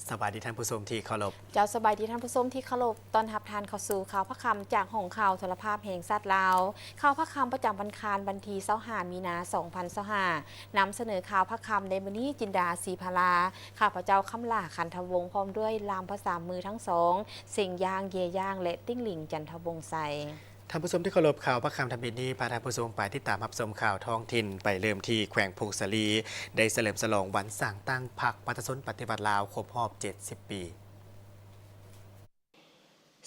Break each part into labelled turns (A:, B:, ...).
A: สวัสดีท่านผู้ชมที่เคารพ
B: เจ้าสบายดีท่านผู้ชมที่เคารพตอนรับทานเข้าสู่ข่าวพระคำจากห้องข่าวโทรภาพแห่งชาติลาวข่าวพระคำประจำวันคารวันที่25มีนา2025นำเสนอข่าวพระคำในมื้อนี้จินดาศรีพลาข้าพเจ้าคำลาขันธวงศ์พร้อมด้วยลามภาษามือทั้งสองเสียงยางเยย่างและติ้งหลิงจันทวงศ์ใส
A: ท่านผู้ชมที่เคารพข่าวพระคำทำบินนี้พาท่านผู้ชมไปติดตามรับชมข่าวท้องถิ่นไปเริ่มที่แขวงพงศลีได้เฉลิมฉลองวันสร้างตั้งพรรคประชาชนปฏิบัติลาวครบรอบ70 ปี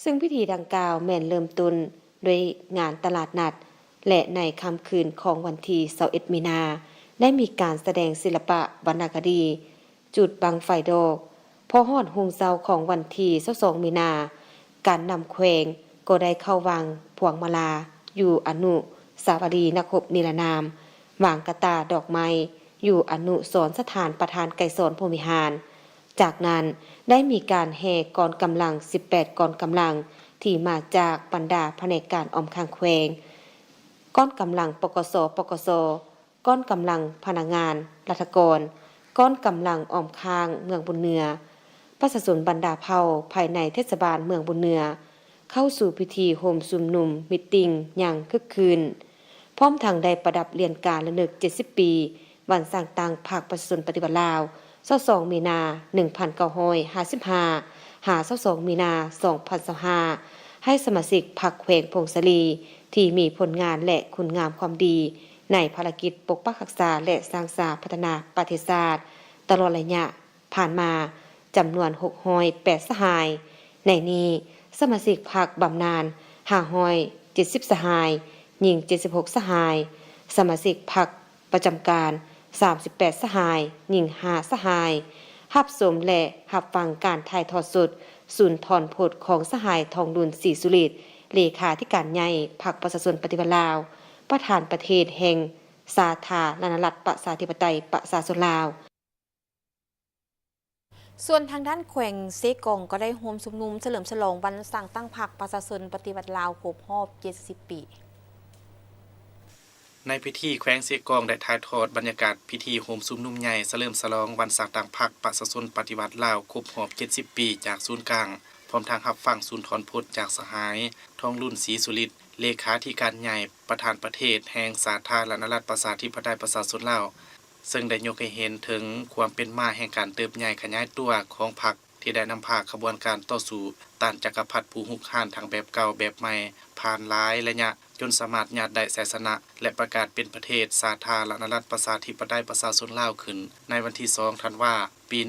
C: ซึ่งพิธีดังกล่าวแม่นเริ่มต้นด้วยงานตลาดนัดและในค่ำคืนของวันที่21มีนาได้มีการแสดงศิลปะวรรณคดีจุดบังไฟดอกพอฮอดฮุงเซาของวันที่22มีนาการนำแขวงก็ได้เข้าวางพวงมาลาอยู่อนุสาวรีย์นครนิรนามวางกระตาดอกไม้อยู่อนุสรณ์สถานประธานไก่สอนพรหมิหารจากนั้นได้มีการแห่กองกำลัง18กองกำลังที่มาจากบรรดาแผนกการออมข้างแขวงก้อนกำลังปกสก้อนกำลังพนักงานรัฐกรก้อนกำลังออมข้างเมืองบุญเหนือประชาชนบรรดาเผ่าภายในเทศบาลเมืองบุญเหนือเข้าสู่พิธีโฮมซุมนุมมิตติ้งอย่างคึกคืนพร้อมทางได้ประดับเรียนการระลึก70 ปีวันสร้างตั้งพรรคประชาชนปฏิบัติลาว22มีนา1955หา22มีนา2025ให้สมาชิกพรรคแขวงพงศลีที่มีผลงานและคุณงามความดีในภารกิจปกปักรักษาและสร้างสรรค์พัฒนาประเทศชาติตลอดระยะผ่านมาจำนวน608สหายในนี้สมาชิกพรรคบำนาญ570สหายหญิง76สหายสมาชิกพรรคประจำการ38สหายหญิง5สหายหับสมและหับฟังการถ่ายทอดสดศูนย์ถอนผลของสหายทองดุลศรีสุริตเลขาธิการใหญ่พรรคประชาชนปฏิบัติลาวประธานประเทศแห่งสาธารณรัฐประชาธิปไตยประชาชนลาว
B: ส่วนทางด้านแขวงเซกองก็ได้โฮมชุมนุมเฉลิมฉลองวันสร้างตั้งพรรคประชาชนปฏิบัติลาวครบรอบ70 ปี
D: ในพิธีแขวงเสกองได้ถ่ายทอดบรรยากาศพิธีโฮมซุมนุมใหญ่เฉลิมฉลองวันสร้างตั้งพรรคประชาชนปฏิวัติลาวครบรอบ70 ปีจากศูนย์กลางพร้อมทางรับฟังศูนย์ถอนพจน์จากสหายทองรุ่นศรีสุริตเลขาธิการใหญ่ประธานประเทศแห่งสาธารณรัฐประชาธิปไตยประชาชนลาวซึ่งได้ยกให้เห็นถึงความเป็นมาแห่งการเติบใหญ่ขยายตัวของพรรคที่ได้นำพาขบวนการต่อสู้ต้านจักรพรรดิผู้หุกห้านทั้งแบบเก่าแบบใหม่ผ่านหลายระยะจนสามารถญาติได้ชัยชนะและประกาศเป็นประเทศสาธารณรัฐประชาธิปไตยประชาชนลาวขึ้นในวันที่2ธันวาคมปี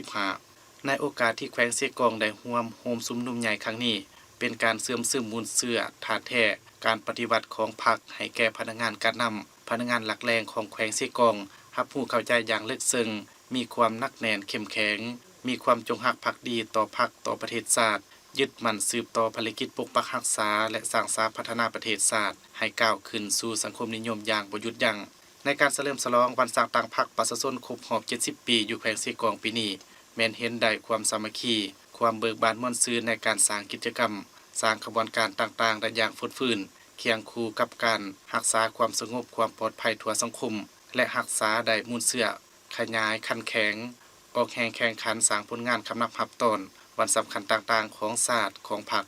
D: 1975ในโอกาสที่แขวงเสกองได้ร่วมโฮมซุมนุมใหญ่ครั้งนี้เป็นการเสื่อมซึมมูลเสื่อถาแท้การปฏิบัติของพรรคให้แก่พนักงานการนำพนักงานหลักแรงของแขวงเสกองรับรู้เข้าใจอย่างลึกซึ้งมีความหนักแน่นเข้มแข็งมีความจงรักภักดีต่อพรรคต่อประเทศชาติยึดมั่นสืบต่อภารกิจปกปักรักษาและสร้างสรรค์พัฒนาประเทศชาติให้ก้าวขึ้นสู่สังคมนิยมอย่างบ่หยุดยั้งในการเฉลิมฉลองวันสร้างตั้งพรรคประชาชนครบรอบ70 ปีอยู่แขวงเสกองปีนี้แม้นเห็นได้ความสามัคคีความเบิกบานม่วนซื่นในการสร้างกิจกรรมสร้างขบวนการต่างๆได้อย่างฟุ่มเฟือยเคียงคู่กับการรักษาความสงบความปลอดภัยทั่วสังคมและรักษาได้มูลเสื่อขยายขันแข็งออกแข่งขันสร้างผลงานคำนับหับตนวันสำคัญต่างๆของศาสตร์ของพรรค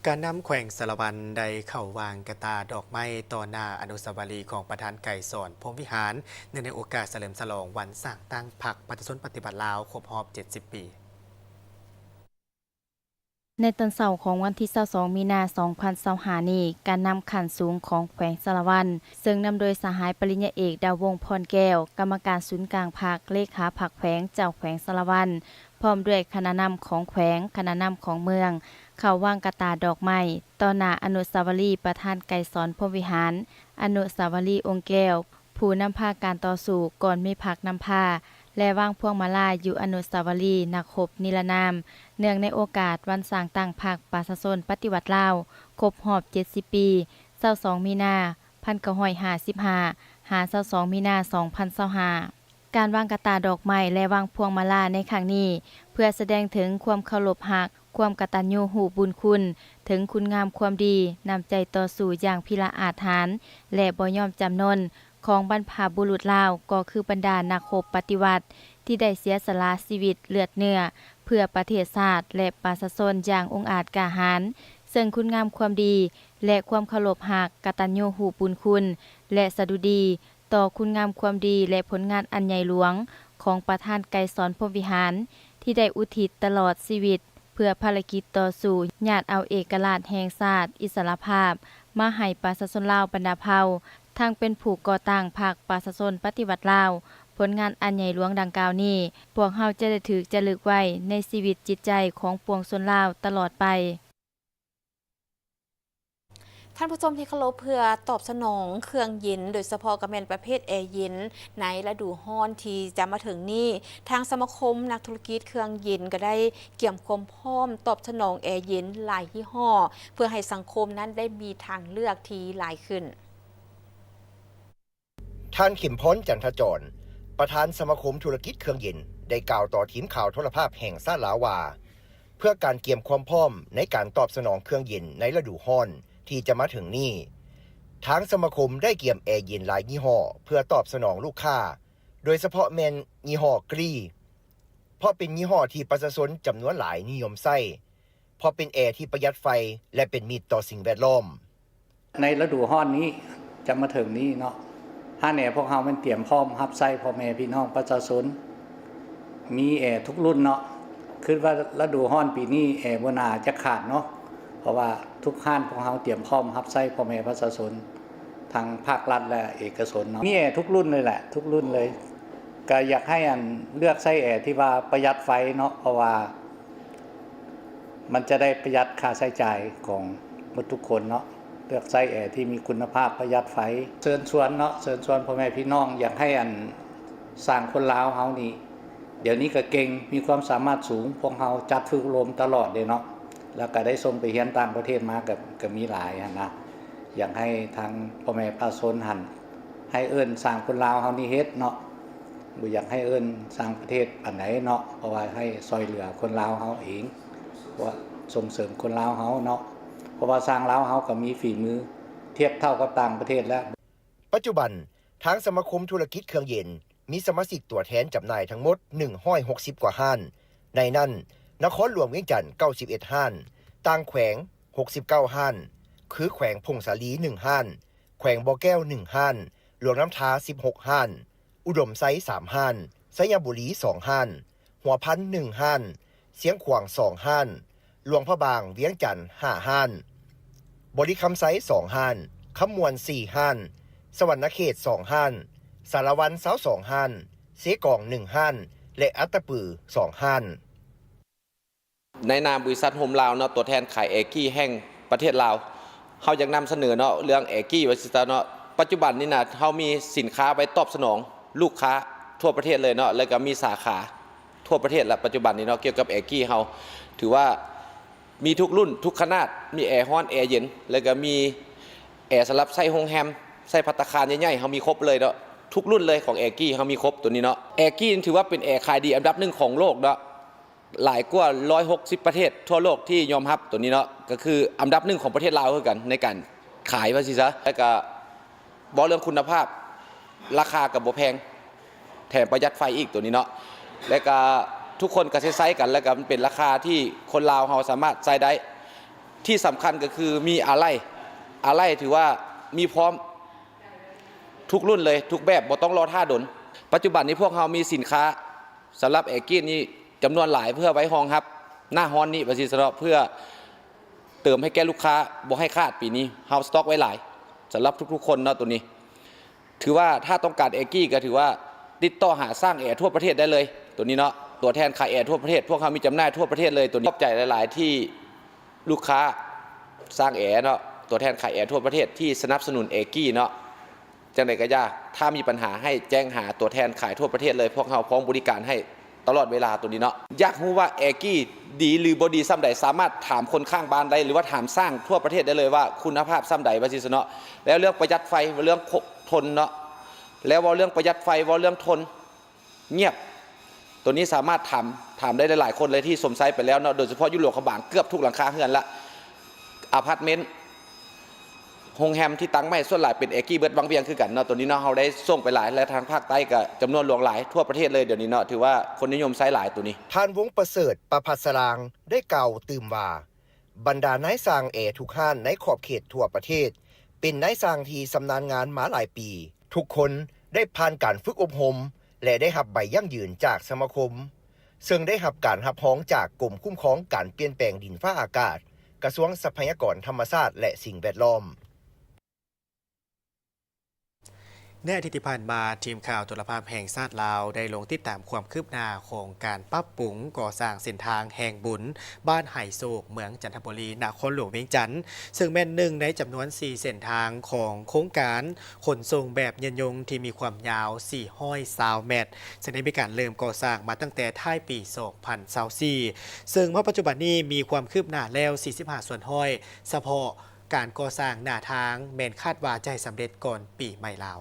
A: การนำแขวงสารวันได้เข้าวางกระตาดอกไม้ต่อหน้าอนุสาวรีย์ของประธานไก่สอนพรหมวิหารเนื่องในโอกาสเฉลิมฉลองวันสร้างตั้งพรรคประชาชนปฏิบัติลาวครบรอบ70 ปี
E: ในตอนเช้าของวันที่22มีนา2025นี้การนำขันสูงของแขวงสารวันซึ่งนำโดยสหายปริญญาเอกดาววงศ์พรแก้วกรรมการศูนย์กลางพรรคเลขาพรรคแขวงเจ้าแขวงสารวันพร้อมด้วยคณะนำของแขวงคณะนำของเมืองเข้าวางกระตาดอกไม้ต่อหน้าอนุสาวรีย์ประธานไก่สอนพรหมวิหารอนุสาวรีย์องค์แก้วผู้นำพาการต่อสู้ก่อนมีพรรคนำพาและวางพวงมาลาอยู่อนุสาวรีย์นักรบนิรนามเนื่องในโอกาสวันสร้างตั้งพรรคประชาชนปฏิวัติลาวครบรอบ70 ปี22มีนา1955หา22มีนา2025การวางกระตาดอกไม้และวางพวงมาลาในครั้งนี้เพื่อแสดงถึงความเคารพรักความกตัญญูหูบุญคุณถึงคุณงามความดีนำใจต่อสู้อย่างพิละอาถรรพ์และบ่ยอมจำนนของบรรพบุรุษลาวก็คือบรรดานักรบปฏิวัติ ที่ได้เสียสละชีวิตเลือดเนื้อเพื่อประเทศชาติและประชาชนอย่างองอาจกล้าหาญซึ่งคุณงามความดีและความเคารพรักกตัญญูหูบุญคุณและสดุดีต่อคุณงามความดีและผลงานอันใหญ่หลวงของประธานไกรสอนพรหมวิหารที่ได้อุทิศตลอดชีวิตเพื่อภารกิจต่อสู้ญาติเอาเอกราชแห่งชาติอิสรภาพมาให้ประชาชนลาวบรรดาเผ่าทั้งเป็นผู้ก่อตั้งพรรคประชาชนปฏิวัติลาวผลงานอันใหญ่หลวงดังกล่าวนี้พวกเฮาจะได้ถูกจะลึกไว้ในชีวิตจิตใจของปวงชนลาวตลอดไป
B: ท่านผู้ชมที่เคารพเพื่อตอบสนองเครื่องเย็นโดยเฉพาะกระแมนประเภทแอร์เย็นในฤดูร้อนที่จะมาถึงนี้ทางสมาคมนักธุรกิจเครื่องเย็นก็ได้เกี่ยมความพร้อมตอบสนองแอร์เย็นหลายยี่ห้อเพื่อให้สังคมนั้นได้มีทางเลือกที่หลายขึ้น
F: ท่านขิมพ้นจันทจรประธานสมาคมธุรกิจเครื่องเย็นได้กล่าวต่อทีมข่าวโทรภาพแห่งชาติลาวว่าเพื่อการเกี่ยมความพร้อมในการตอบสนองเครื่องเย็นในฤดูร้อนที่จะมาถึงนี้ทางสมาคมได้เกี่ยมแอร์เย็นหลายยี่ห้อเพื่อตอบสนองลูกค้าโดยเฉพาะแมนยี่ห้อกรีเพราะเป็นยี่ห้อที่ประชาชนจำนวนหลายนิยมใช้เพราะเป็นแอร์ที่ประหยัดไฟและเป็นมิตรต่อสิ่งแวดล้อม
G: ในฤดูร้อนนี้จะมาถึงนี้เนาะถ้าแหน่พวกเรามันเตรียมพร้อมรับใช้พ่อแม่พี่น้องประชาชนมีแอร์ทุกรุ่นเนาะคิดว่าฤดูร้อนปีนี้แอร์บ่น่าจะขาดเนาะเพราะว่าทุกห้านของเราเตรียมพร้อมรับใช้พ่อแม่ประชาชนทางภาครัฐและเอกชนเนาะมีแอร์ทุกรุ่นเลยแหละทุกรุ่นเลยก็อยากให้เลือกใช้แอร์ที่ว่าประหยัดไฟเนาะเพราะว่ามันจะได้ประหยัดค่าใช้จ่ายของทุกคนเนาะเลือกใช้แอร์ที่มีคุณภาพประหยัดไฟเชิญชวนเนาะเชิญชวนพ่อแม่พี่น้องอยากให้สร้างคนลาวเฮานี่เดี๋ยวนี้ก็เก่งมีความสามารถสูงพวกเฮาจัดฝึกอบรมตลอดเลยเนาะแล้วก็ได้ส่งไปเรียนต่างประเทศมากับมีหลายนะอยากให้ทางพ่อแม่ประชาชนหันให้เอิ้นสร้างคนลาวเฮานี่เฮ็ดเนาะบ่อยากให้เอิ้นสร้างประเทศอันไหนเนาะเพราะว่าให้ซอยเหลือคนลาวเฮาเองว่าส่งเสริมคนลาวเฮาเนาะเพราะว่าสร้างลาวเฮาก็มีฝีมือเทียบเท่ากับต่างประเทศแล้ว
F: ปัจจุบันทางสมาคมธุรกิจเครื่องเย็นมีสมาชิกตัวแทนจำหน่ายทั้งหมด160กว่าห้านในนั้นนครหลวงเวียงจันทน์91ห้านต่างแขวง69ห้านคือแขวงพงสาลี1ห้านแขวงบ่อแก้ว1ห้านหลวงน้ำทา16ห้านอุดมไซ3ห้านไสยบุรี2ห้านหัวพัน1ห้านเสียงขวาง2ห้านหลวงพระบางเวียงจันทน์5ห้านบริคำไซ2ห้านคำมวล4ห้านสวรรณเขต2ห้านสารวัน22ห้านเสกอง1ห้านและอัตตปือ2ห้าน
H: ในนามบริษัทโฮมลาวเนาะตัวแทนขายแอร์กี้แห่งประเทศลาวเฮาอยากนำเสนอเนาะเรื่องแอร์กี้ว่าสิตาเนาะปัจจุบันนี้นะเฮามีสินค้าไปตอบสนองลูกค้าทั่วประเทศเลยเนาะแล้วก็มีสาขาทั่วประเทศและปัจจุบันนี้เนาะเกี่ยวกับแอร์กี้เฮาถือว่ามีทุกรุ่นทุกขนาดมีแอร์ร้อนแอร์เย็นแล้วก็มีแอร์สำหรับใส่โรงแรมใส่ภัตตาคารใหญ่ๆเฮามีครบเลยเนาะทุกรุ่นเลยของแอร์กี้เฮามีครบตัวนี้เนาะแอร์กี้ถือว่าเป็นแอร์ขายดีอันดับ1ของโลกเนาะหลายกว่า160ประเทศทั่วโลกที่ยอมรับตัวนี้เนาะก็คืออันดับ1ของประเทศลาวคือกันในการขายว่าสิซะแล้วก็บ่เรื่องคุณภาพราคาก็บ่แพงแถมประหยัดไฟอีกตัวนี้เนาะแล้วก็ทุกคนก็ใช้กันแล้วก็มันเป็นราคาที่คนลาวเฮาสามารถใช้ได้ที่สำคัญก็คือมีอะไรถือว่ามีพร้อมทุกรุ่นเลยทุกแบบบ่ต้องรอท่าดนปัจจุบันนี้พวกเฮามีสินค้าสำหรับแอร์กี้นี่จำนวนหลายเพื่อไว้รองรับหน้าฮ้อนนี้ประสิทธิ์เพื่อเติมให้แก่ลูกค้าบ่ให้ขาดปีนี้เฮาสต็อกไว้หลายสำหรับทุกๆคนเนาะตัวนี้ถือว่าถ้าต้องการแอร์กี้ก็ถือว่าติดต่อหาสร้างแอร์ทั่วประเทศได้เลยตัวนี้เนาะตัวแทนขายแอร์ทั่วประเทศพวกเขามีจำหน่ายทั่วประเทศเลยตัวนี้ขอบใจหลายๆที่ลูกค้าสร้างแอร์เนาะตัวแทนขายแอร์ทั่วประเทศที่สนับสนุนแอร์กี้เนาะจังได๋ก็ย่าถ้ามีปัญหาให้แจ้งหาตัวแทนขายทั่วประเทศเลยพวกเขาพร้อมบริการให้ตลอดเวลาตัวนี้เนาะอยากรู้ว่าแอร์กี้ดีหรือบ่ดีซ้ำใดสามารถถามคนข้างบ้านได้หรือว่าถามสร้างทั่วประเทศได้เลยว่าคุณภาพซ้ำใดว่าสิเนาะแล้วเรื่องประหยัดไฟเรื่องทนเนาะแล้วว่าเรื่องประหยัดไฟว่าเรื่องทนเงียบตัวนี้สามารถถามได้หลายๆคนเลยที่สมไซไปแล้วเนาะโดยเฉพาะยุโรปเขาบางเกือบทุกหลังคาเฮือนละอพาร์ตเมนต์ โรงแรมที่ตั้งใหม่ส่วนหลายเป็นเอกี้เบิดบางเวียงคือกันเนาะตัวนี้เนาะเราได้ส่งไปหลายและทางภาคใต้ก็จำนวนหลวงหลายทั่วประเทศเลยเดี๋ยวนี้เนาะถือว่าคนนิยมใช้หลายตัวนี้
F: ท่านวงประเสริฐประภัสรางได้กล่าวตื่มว่าบรรดานายสร้างทุกห้านในขอบเขตทั่วประเทศเป็นนายสร้างที่สำนาญงานมาหลายปี ทุกคนได้ผ่านการฝึกอบรมและได้รับใบยั่งยืนจากสมาคม ซึ่งได้รับการรับรองจากกรมคุ้มครองการเปลี่ยนแปลงดินฟ้าอากาศกระทรวงทรัพยากรธรรมชาติและสิ่งแวดล้อม
A: ในอาทิตย์ที่ผ่านมาทีมข่าวโทรภาพแห่งชาติลาวได้ลงติดตามความคืบหน้าของการปรับปรุงก่อสร้างเส้นทางแห่งบุญบ้านไห่โศกเมืองจันทบุรีนครหลวงเวียงจันทร์ซึ่งเป็นหนึ่งในจำนวน 4 เส้นทางของโครงการขนส่งแบบยันยงที่มีความยาว 420 เมตรซึ่งได้มีการเริ่มก่อสร้างมาตั้งแต่ท้ายปี 2024 ซึ่งเมื่อปัจจุบันนี้มีความคืบหน้าแล้ว 45 ส่วนห้อยเฉพาะการก่อสร้างหน้าทางแมนคาดว่าจะให้สำเร็จก่อนปีใหม่ลาว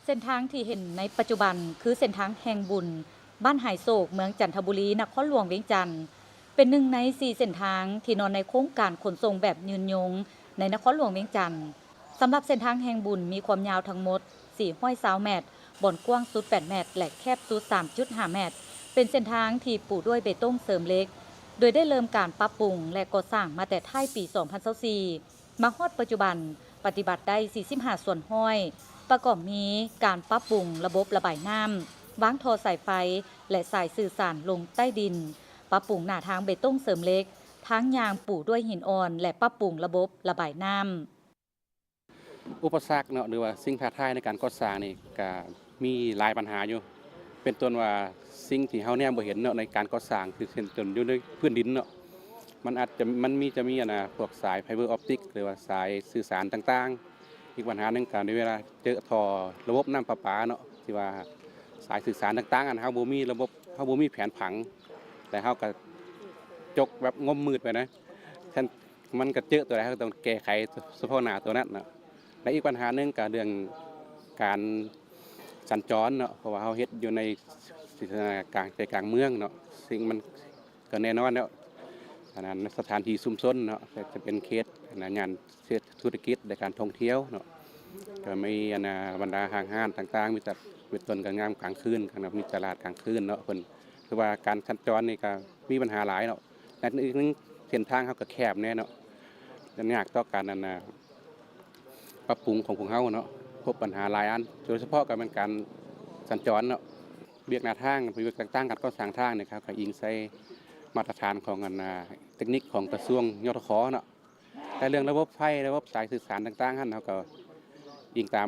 I: เส้นทางที่เห็นในปัจจุบันคือเส้นทางแห่งบุญบ้านหายโศกเมืองจันทบุรีนครหลวงเวียงจันทร์เป็นหนึ่งใน4เส้นทางที่นอนในโครงการขนส่งแบบยืนยงในนครหลวงเวียงจันทร์สำหรับเส้นทางแห่งบุญมีความยาวทั้งหมด420 เมตรบ่อนกว้างสุด8 เมตรและแคบสุด 3.5 เมตรเป็นเส้นทางที่ปูด้วยเบตงเสริมเหล็กโดยได้เริ่มการปรับปรุงและก่อสร้างมาแต่ท้ายปี 2024 มาฮอดปัจจุบันปฏิบัติได้45ส่วนห้อยประกอบมีการปรับปรุงระบบระบายน้ำวางท่อสายไฟและสายสื่อสารลงใต้ดินปรับปรุงหน้าทางเบตงเสริมเหล็กทางยางปูด้วยหินอ่อนและปรับปรุงระบบระบายน้ำ
J: อุปสรรคเนาะหรือว่าสิ่งท้าทายในการก่อสร้างนี่ก็มีหลายปัญหาอยู่เป็นต้นว่าสิ่งที่เฮาเนี่ยบ่เห็นเนาะในการก่อสร้างคือเส้นต้นอยู่ในพื้นดินเนาะมันจะมีพวกสายไฟเบอร์ออปติกหรือว่าสายสื่อสารต่างๆอีกปัญหาหนึงก็ในเวลาเจอท่อระบบน้ำประปาเนาะที่ว่าสายสื่อสารต่างๆเฮาบ่มีระบบเฮาบ่มีแผนผังแต่เฮาก็จกแบบงมมืดไปนะท่านมันก็เจอตัวใดเฮาต้องแก้ไขเฉพาะหน้าตัวนั้นเนาะและอีกปัญหาหนึงก็เรื่องการสัญจรเนาะเพราะว่าเฮาเฮ็ดอยู่ในกลางใจกลางเมืองเนาะสิ่งมันก็แน่นอนแล้วอันนั้นสถานที่ชุมชนเนาะจะเป็นเขตงานธุรกิจในการท่องเที่ยวเนาะก็มีบรรดาห้างห้านต่างๆมีแต่เป็นต้นกลางงามกลางคืนครับมีตลาดกลางคืนเนาะเพิ่นคือว่าการสัญจรนี่ก็มีปัญหาหลายเนาะและอีกนึงเส้นทางเฮาก็แคบแน่เนาะยากต่อการปรับปรุงของพวกเฮาเนาะพบปัญหาหลายอันโดยเฉพาะกับการสัญจรเนาะเบียกหน้าทางประโยชน์ต่างๆกันก็สร้างทางเนี่ยครับก็อิงใส่มาตรฐานของเทคนิคของกระทรวงยทคเนาะแต่เรื่องระบบไฟระบบสายสื่อสารต่างๆเฮาก็อิงตาม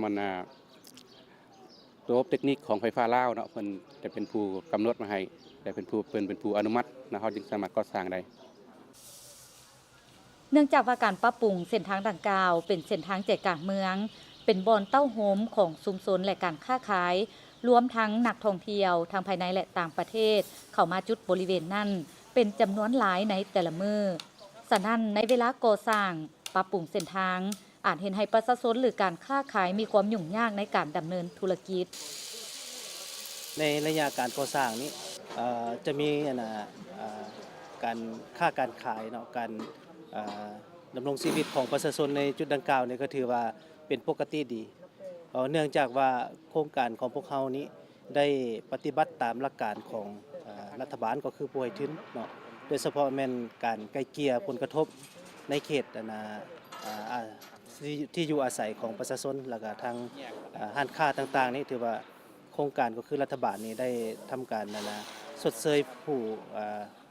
J: ระบบเทคนิคของไฟฟ้าลาวเนาะเพิ่นจะเป็นผู้กำหนดมาให้แต่เป็นผู้อนุมัตินะเฮาจึงสามารถก่อสร้างได้
I: เนื่องจากว่าการปรับปรุงเส้นทางดังกล่าวเป็นเส้นทางใจกลางเมืองเป็นบ่อนเต้าโฮมของชุมชนและการค้าขายรวมทั้งนักท่องเที่ยวทางภายในและต่างประเทศเข้ามาจุดบริเวณนั้นเป็นจำนวนหลายในแต่ละมื้อฉะนั้นในเวลาก่อสร้างปรับปรุงเส้นทางอาจเห็นให้ประชาชนหรือการค้าขายมีความยุ่งยากในการดำเนินธุรกิจ
K: ในระยะการก่อสร้างนี้จะมีการค่าการขายเนาะการดำรงชีวิตของประชาชนในจุดดังกล่าวเนี่ยก็ถือว่าเป็นปกติดีเนื่องจากว่าโครงการของพวกเขานี้ได้ปฏิบัติตามหลักการของรัฐบาลก็คือป่วยทึนเนาะโดยเฉพาะแม่นการไกลเกลี่ยผลกระทบในเขตที่อยู่อาศัยของประชาชนแล้วก็ทางห้างค้าต่างๆนี่ถือว่าโครงการก็คือรัฐบาลนี้ได้ทำการชดเชยผู้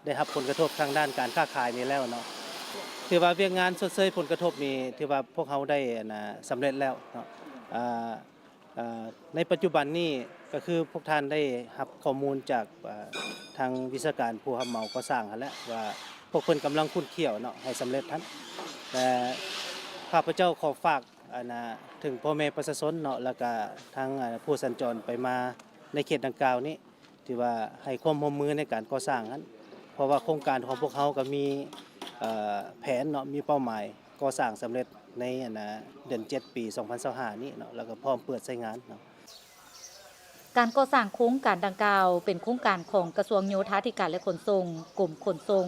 K: ได้รับผลกระทบทางด้านการค้าขายนี้แล้วเนาะถือว่าเวียกงานชดเชยผลกระทบนี้ถือว่าพวกเขาได้สำเร็จแล้วเนาะในปัจจุบันนี้ก็คือพวกท่านได้รับข้อมูลจากทางวิชาการผู้รับเหมาก่อสร้างแล้วว่าพวกเพิ่นกำลังคุ้นเคี่ยวเนาะให้สำเร็จทันแต่ข้าพเจ้าขอฝากถึงพ่อแม่ประชาชนเนาะแล้วก็ทางผู้สัญจรไปมาในเขตดังกล่าวนี้ที่ว่าให้ความร่วมมือในการก่อสร้างนั้นเพราะว่าโครงการของพวกเขาก็มีแผนเนาะมีเป้าหมายก่อสร้างสำเร็จในเดือน7 ปี 2025นี้เนาะแล้วก็พร้อมเปิดใช้งานเนาะ
I: การก่อสร้างโครงการดังกล่าวเป็นโครงการของกระทรวงโยธาธิการและขนส่งกรมขนส่ง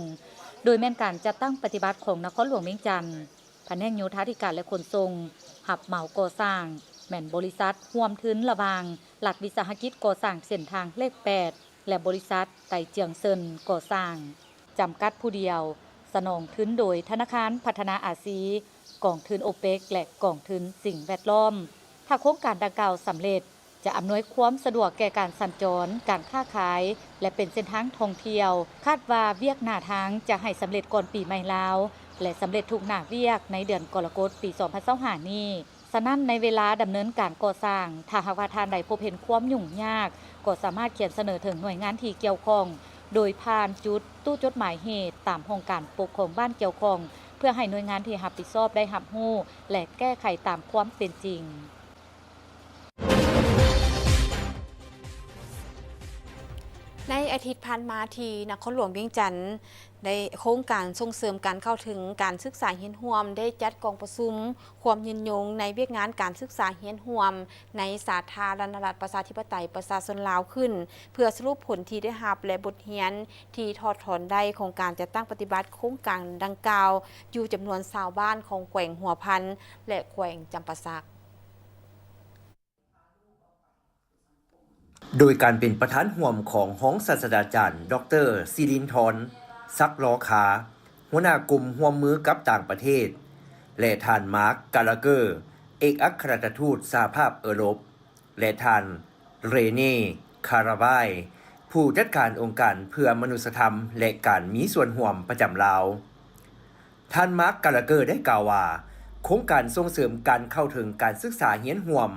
I: โดยแม่นการจัดตั้งปฏิบัติของนครหลวงเวียงจันทน์แผนกโยธาธิการและขนส่งหับเหมาก่อสร้างแม่นบริษัทร่วมทุนระหว่างหลักวิสาหกิจก่อสร้างเส้นทางเลข8และบริษัทไต่เจียงเซินก่อสร้างจำกัดผู้เดียวสนองทุนโดยธนาคารพัฒนาอาซีกองทุนโอเปกและกองทุนสิ่งแวดล้อมถ้าโครงการดังกล่าวสำเร็จจะอำนวยความสะดวกแก่การสัญจรการค้าขายและเป็นเส้นทางท่องเที่ยวคาดว่าเวียกหน้าทางจะให้สำเร็จก่อนปีใหม่ลาวและสำเร็จทุกหน้าเวียกในเดือนกรกฎาคมปี 2025 นี้ฉะนั้นในเวลาดำเนินการก่อสร้างถ้าหากว่าท่านใดพบเห็นความยุ่งยากก็สามารถเขียนเสนอถึงหน่วยงานที่เกี่ยวข้องโดยผ่านจุดตู้จดหมายเหตุตามโครงการปกครองบ้านเกี่ยวข้องเพื่อให้หน่วยงานที่รับผิดชอบได้รับรู้และแก้ไขตามความเป็นจริง
B: ในอาทิตย์ผ่านมาที่นครหลวงเวียงจันทน์ได้โครงการส่งเสริมการเข้าถึงการศึกษาเฮียนห่วมได้จัดกองประชุมความยืนยงในเวียกงานการศึกษาเฮียนห่วมในสาธารณรัฐประชาธิปไตยประชาชนลาวขึ้นเพื่อสรุปผลที่ได้รับและบทเรียนที่ถอดถอนได้ของการจัดตั้งปฏิบัติโครงการดังกล่าวอยู่จำนวนชาวบ้านของแขวงหัวพันและแขวงจำปาสัก
F: โดยการเป็นประธานห่วมของห้องศาสตราจารย์ดร.ศิรินทร์ซักล้อขาหัวหน้ากลุ่มห่วมมือกับต่างประเทศและท่านมาร์คกาลาเกอร์เอกอัครราชทูตสหภาพยุโรปและท่านเรเน่คาราบายผู้จัดการองค์การเพื่อมนุษยธรรมและการมีส่วนร่วมประจำลาวท่านมาร์คกาลาเกอร์ได้กล่าวว่าโครงการส่งเสริมการเข้าถึงการศึกษาเฮียนห่วม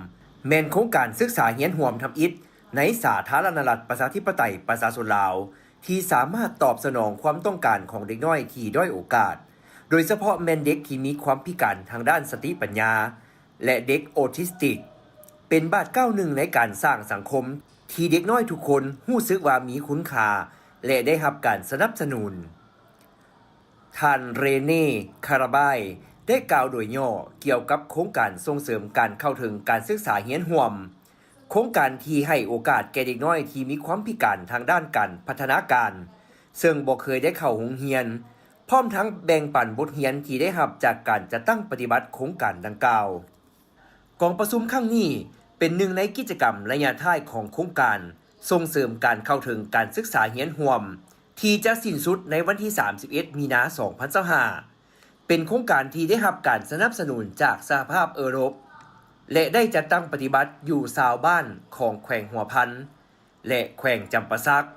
F: แม่นโครงการศึกษาเฮียนห่วมทำอิฐในสาธารณรัฐประชาธิปไตยประชาชนลาวที่สามารถตอบสนองความต้องการของเด็กน้อยที่ด้อยโอกาสโดยเฉพาะแม่นเด็กที่มีความพิการทางด้านสติปัญญาและเด็กออทิสติกเป็นบาทก้าวหนึ่งในการสร้างสังคมที่เด็กน้อยทุกคนรู้สึกว่ามีคุณค่าและได้รับการสนับสนุนท่านเรเน่คาราบายได้กล่าวโดยย่อเกี่ยวกับโครงการส่งเสริมการเข้าถึงการศึกษาเฮียนห่วมโครงการที่ให้โอกาสแก่เด็กน้อยที่มีความพิการทางด้านการพัฒนาการซึ่งบ่เคยได้เข้าโรงเรียนพร้อมทั้งแบ่งปันบทเรียนที่ได้รับจากการจัดตั้งปฏิบัติโครงการดังกล่าวกองประชุมครั้งนี้เป็นหนึ่งในกิจกรรมระยะท้ายของโครงการส่งเสริมการเข้าถึงการศึกษาเฮียนห่วมที่จะสิ้นสุดในวันที่ 31 มีนาคม 2025เป็นโครงการที่ได้รับการสนับสนุนจากสหภาพยุโรปและได้จัดตั้งปฏิบัติอยู่ชาวบ้านของแขวงหัวพันและแขวงจำปาสัก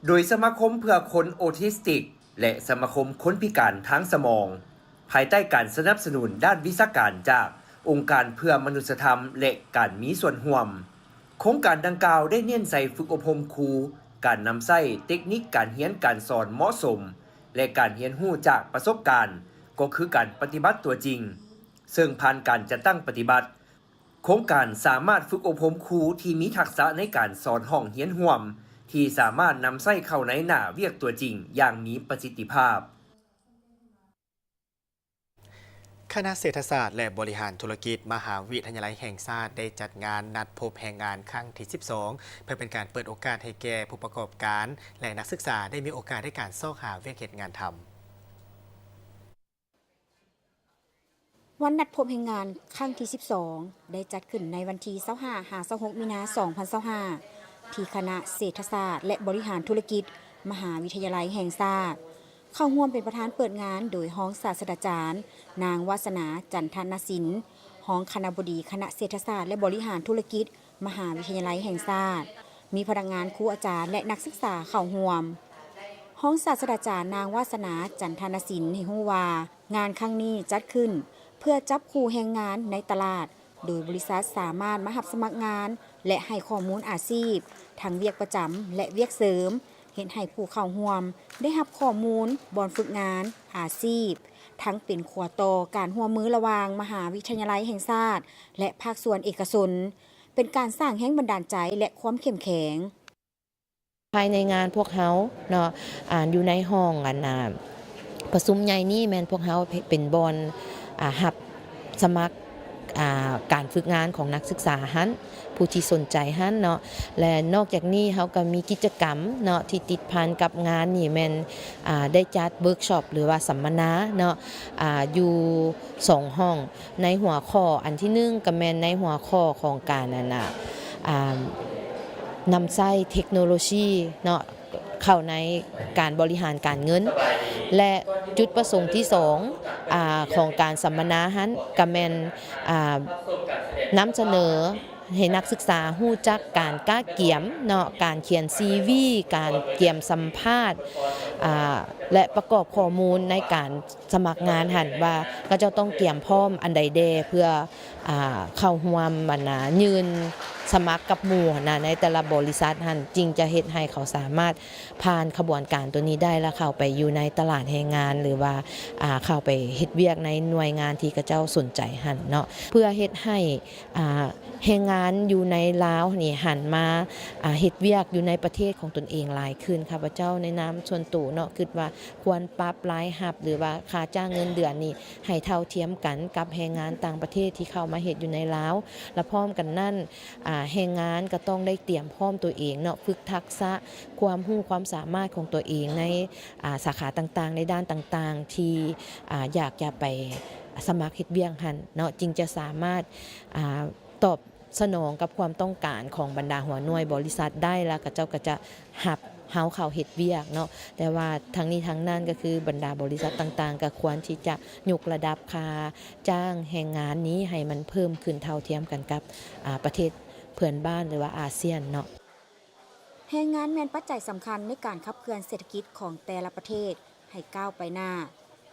F: โดยสมาคมเพื่อคนออทิสติกและสมาคมคนพิการทางสมองภายใต้การสนับสนุนด้านวิชาการจากองค์การเพื่อมนุษยธรรมและการมีส่วนร่วมโครงการดังกล่าวได้เน้นใส่ฝึกอบรมครูการนำใช้เทคนิคการเรียนการสอนเหมาะสมและการเรียนรู้จากประสบการณ์ก็คือการปฏิบัติตัวจริงซึ่งผ่านการจัดตั้งปฏิบัติโครงการสามารถฝึกอบรมครูที่มีทักษะในการสอนห้องเรียนร่วมที่สามารถนำใช้เข้าในหน้าเวียกตัวจริงอย่างมีประสิทธิภาพ
A: คณะเศรษฐศาสตร์และบริหารธุรกิจมหาวิทยาลัยแห่งชาติได้จัดงานนัดพบแห่งงานครั้งที่ 12 เพื่อเป็นการเปิดโอกาสให้แก่ผู้ประกอบการและนักศึกษาได้มีโอกาสในการซอกหาเวียกเหตุงานทำ
B: วันนัดพบแห่งงานครั้งที่ 12 ได้จัดขึ้นในวันที่25-26 มีนาคม 2025ที่คณะเศรษฐศาสตร์และบริหารธุรกิจมหาวิทยาลัยแห่งชาติเข้าร่วมเป็นประธานเปิดงานโดยรองศาสตราจารย์นางวาสนาจันทนศิลป์รองคณบดีคณะเศรษฐศาสตร์และบริหารธุรกิจมหาวิทยาลัยแห่งชาติมีพนักงานครูอาจารย์และนักศึกษาเข้าร่วมรองศาสตราจารย์นางวาสนาจันทนศิลป์ให้รู้ว่างานครั้งนี้จัดขึ้นเพื่อจับคู่แรงงานในตลาดโดยบริษัทสามารถมารับสมัครงานและให้ข้อมูลอาชีพทั้งเวียกประจำและเวียกเสริมเห็นให้ผู้เข้าร่วมได้รับข้อมูลบ่อนฝึกงานอาชีพทั้งเป็นขัวต่อการร่วมมือระหว่างมหาวิทยาลัยแห่งชาติและภาคส่วนเอกชนเป็นการสร้างแรงบันดาลใจและความเข้มแข็ง
L: ภายในงานพวกเขาเนาะอยู่ในห้องประชุมใหญ่นี่แม่นพวกเขาเป็นบอลหับสมัคร การฝึกงานของนักศึกษาหันผู้ที่สนใจหันเนาะและนอกจากนี้เขาก็มีกิจกรรมเนาะที่ติดพันกับงานนี่แม่นได้จัดเวิร์กช็อปหรือว่าสัมมนาเนาะอยู่2ห้องในหัวข้ออันที่1ก็แม่นในหัวข้อของการนำใช้เทคโนโลยีเนาะเข้าในการบริหารการเงินและจุดประสงค์ที่2ของการสัมมนาหันก็แม่นนำเสนอให้นักศึกษาฮู้จักการก้าเกี่ยมเนาะการเขียน CV การเกี่ยมสัมภาษณ์และประกอบข้อมูลในการสมัครงานหันว่าก็จะต้องเกี่ยมพร้อมอันใดแดเพื่อเข้าร่วมยืนสมัครกับหมู่ในแต่ละบริษัทหันจริงจะเฮ็ดให้เขาสามารถผ่านขบวนการตัวนี้ได้แล้วเข้าไปอยู่ในตลาดแรงงานหรือว่าเข้าไปเฮ็ดเวียกในหน่วยงานที่กระเจ้าสนใจหันเนาะเพื่อเฮ็ดให้แรงงานอยู่ในลาวนี่หันมาเฮ็ดเวียกอยู่ในประเทศของตนเองหลายขึ้นข้าพเจ้าในนามส่วนตัวเนาะคิดว่าควรปรับรายรับหรือว่าค่าจ้างเงินเดือนนี่ให้เท่าเทียมกันกับแรงงานต่างประเทศที่เข้ามาเฮ็ดอยู่ในลาวและพร้อมกันนั่นแรงงานก็ต้องได้เตรียมพร้อมตัวเองเนาะฝึกทักษะความรู้ความสามารถของตัวเองในสาขาต่างๆในด้านต่างๆที่อยากจะไปสมัครเฮ็ดเวียกหันเนาะจึงจะสามารถตอบสนองกับความต้องการของบรรดาหัวหน่วยบริษัทได้แล้วก็เจ้าก็จะหับเฮาเข้าเฮ็ดเวียกเนาะแต่ว่าทั้งนี้ทั้งนั้นก็คือบรรดาบริษัทต่างๆก็ควรที่จะยกระดับค่าจ้างแรงงานนี้ให้มันเพิ่มขึ้นเท่าเทียมกันกับประเทศเพื่อนบ้านหรือว่าอาเซียนเนาะ
B: แรงงานแม่นปัจจัยสำคัญในการขับเคลื่อนเศรษฐกิจของแต่ละประเทศให้ก้าวไปหน้า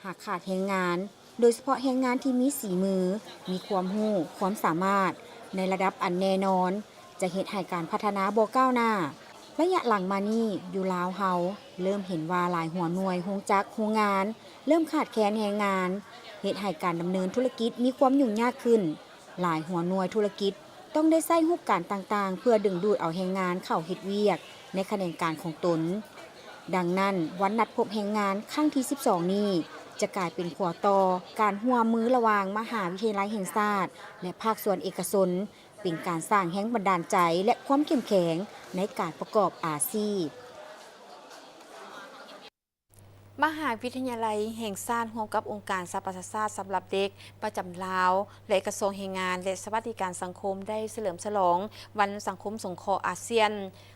B: หากขาดแรงงานโดยเฉพาะแรงงานที่มีฝีมือมีความรู้ความสามารถในระดับอันแน่นอนจะเฮ็ดให้การพัฒนาบ่ก้าวหน้าระยะหลังมานี้อยู่ลาวเฮาเริ่มเห็นว่าหลายหัวหน่วยโรงจักรโรงงานเริ่มขาดแคลนแรงงานเฮ็ดให้การดำเนินธุรกิจมีความยุ่งยากขึ้นหลายหัวหน่วยธุรกิจต้องได้ใช้รูปการต่างๆเพื่อดึงดูดเอาแรงงานเข้าเฮ็ดเวียกในแขนงการของตนดังนั้นวันนัดพบแรงงานครั้งที่12นี้จะกลายเป็นขัวต่อการร่วมมือระหว่างมหาวิทยาลัยแห่งชาติและภาคส่วนเอกชนเป็นการสร้างแรงบันดาลใจและความเข้มแข็งในการประกอบอาชีพมหาวิทยาลัยแห่งชาติร่วมกับองค์การสหประชาชาติสำหรับเด็กประจำลาวและกระทรวงแรงงานและสวัสดิการสังคมได้เฉลิมฉลองวันสังคมสงเคราะห์อาเซียน